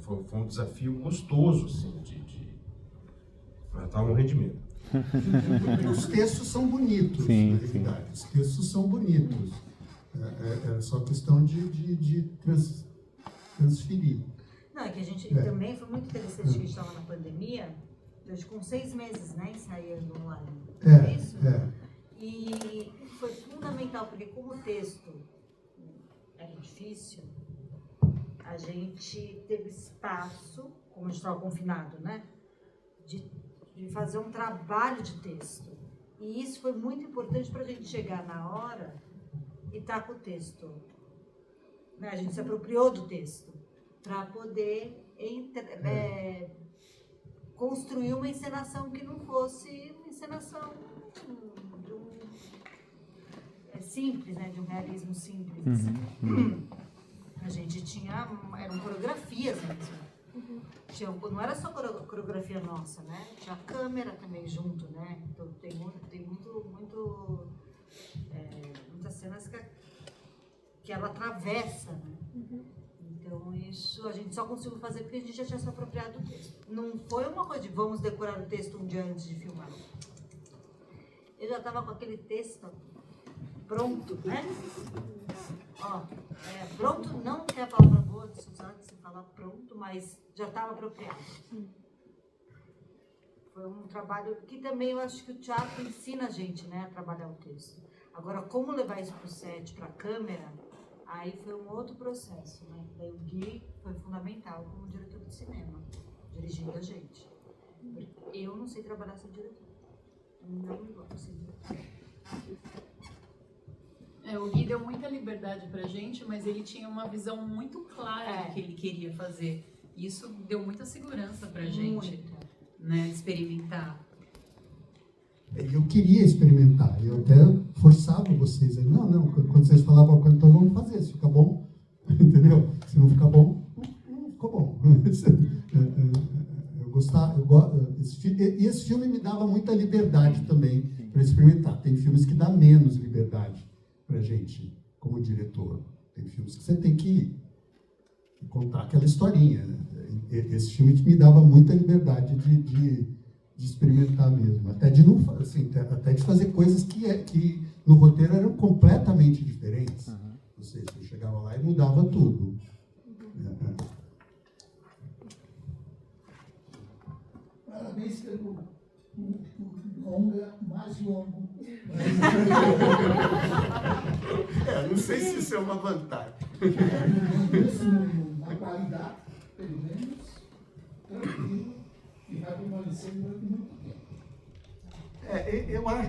foi um desafio gostoso, assim, mas estava morrendo de medo. Os textos são bonitos, na realidade. Os textos são bonitos. É só questão de transferir. Não, é que a gente também foi muito interessante que a gente estava na pandemia, com 6 meses, né, ensaiando online. É isso? E foi fundamental, porque como o texto era difícil, a gente teve espaço, como a gente estava confinado, né, de fazer um trabalho de texto. E isso foi muito importante para a gente chegar na hora e estar com o texto. Né? A gente se apropriou do texto para poder construir uma encenação que não fosse uma encenação simples, né? De um realismo simples. Assim. A gente eram coreografias mesmo. Não era só coreografia nossa, né? Tinha a câmera também junto, né? Então tem muitas cenas que ela atravessa, né? Então isso a gente só conseguiu fazer porque a gente já tinha se apropriado do texto. Não foi uma coisa de vamos decorar o texto um dia antes de filmar. Eu já estava com aquele texto pronto, né? Pronto não é a palavra boa de se falar pronto, mas já estava apropriado. Foi um trabalho que também eu acho que o teatro ensina a gente, né, a trabalhar o texto. Agora, como levar isso para o set, para a câmera, aí foi um outro processo, né? Daí o Gui foi fundamental como diretor de cinema, dirigindo a gente. Eu não sei trabalhar sem diretor. Não sei diretor. O Gui deu muita liberdade pra gente, mas ele tinha uma visão muito clara do que ele queria fazer. Isso deu muita segurança pra gente, né, experimentar. Eu queria experimentar, eu até forçava vocês. Não, quando vocês falavam, então vamos fazer, se fica bom, entendeu? Se não ficar bom, não ficou bom. Eu gostava, e esse filme me dava muita liberdade também para experimentar. Tem filmes que dá menos liberdade pra gente, como diretor. Tem filmes que você tem que contar aquela historinha. Esse filme me dava muita liberdade de experimentar mesmo, até de não, assim, até de fazer coisas que no roteiro eram completamente diferentes. Ou seja, eu chegava lá e mudava tudo. Parabéns pelo longa, mais longo. Não sei se isso é uma vantagem. Na qualidade, pelo menos, tranquilo, e vai permanecer durante muito tempo.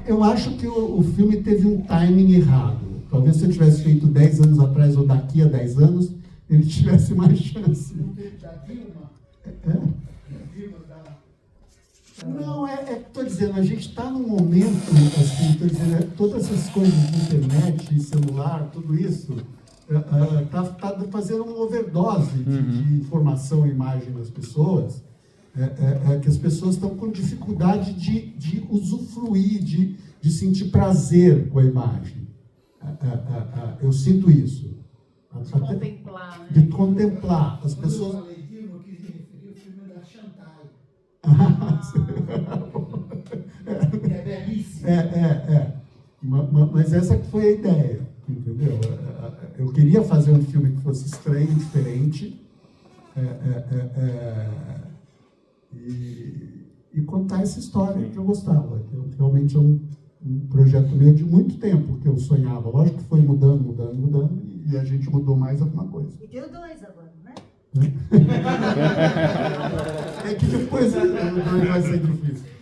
Eu acho que o filme teve um timing errado. Talvez se eu tivesse feito 10 anos atrás ou daqui a 10 anos, ele tivesse mais chance. Não teve da Dilma? Não, estou dizendo, a gente está num momento, assim, estou dizendo, todas essas coisas de internet, celular, tudo isso, está fazendo uma overdose de informação e imagem nas pessoas, É que as pessoas estão com dificuldade de usufruir, de sentir prazer com a imagem. Eu sinto isso. De contemplar, né? De contemplar. As pessoas... Quando eu falei filme, eu quis me referir ao filme da Chantal. Que é belíssimo. Mas essa que foi a ideia, entendeu? Eu queria fazer um filme que fosse estranho, diferente, e contar essa história que eu gostava. Que realmente é um projeto meu de muito tempo que eu sonhava. Lógico que foi mudando, e a gente mudou mais alguma coisa. E deu 2 agora, né? É que depois o 2 vai ser difícil.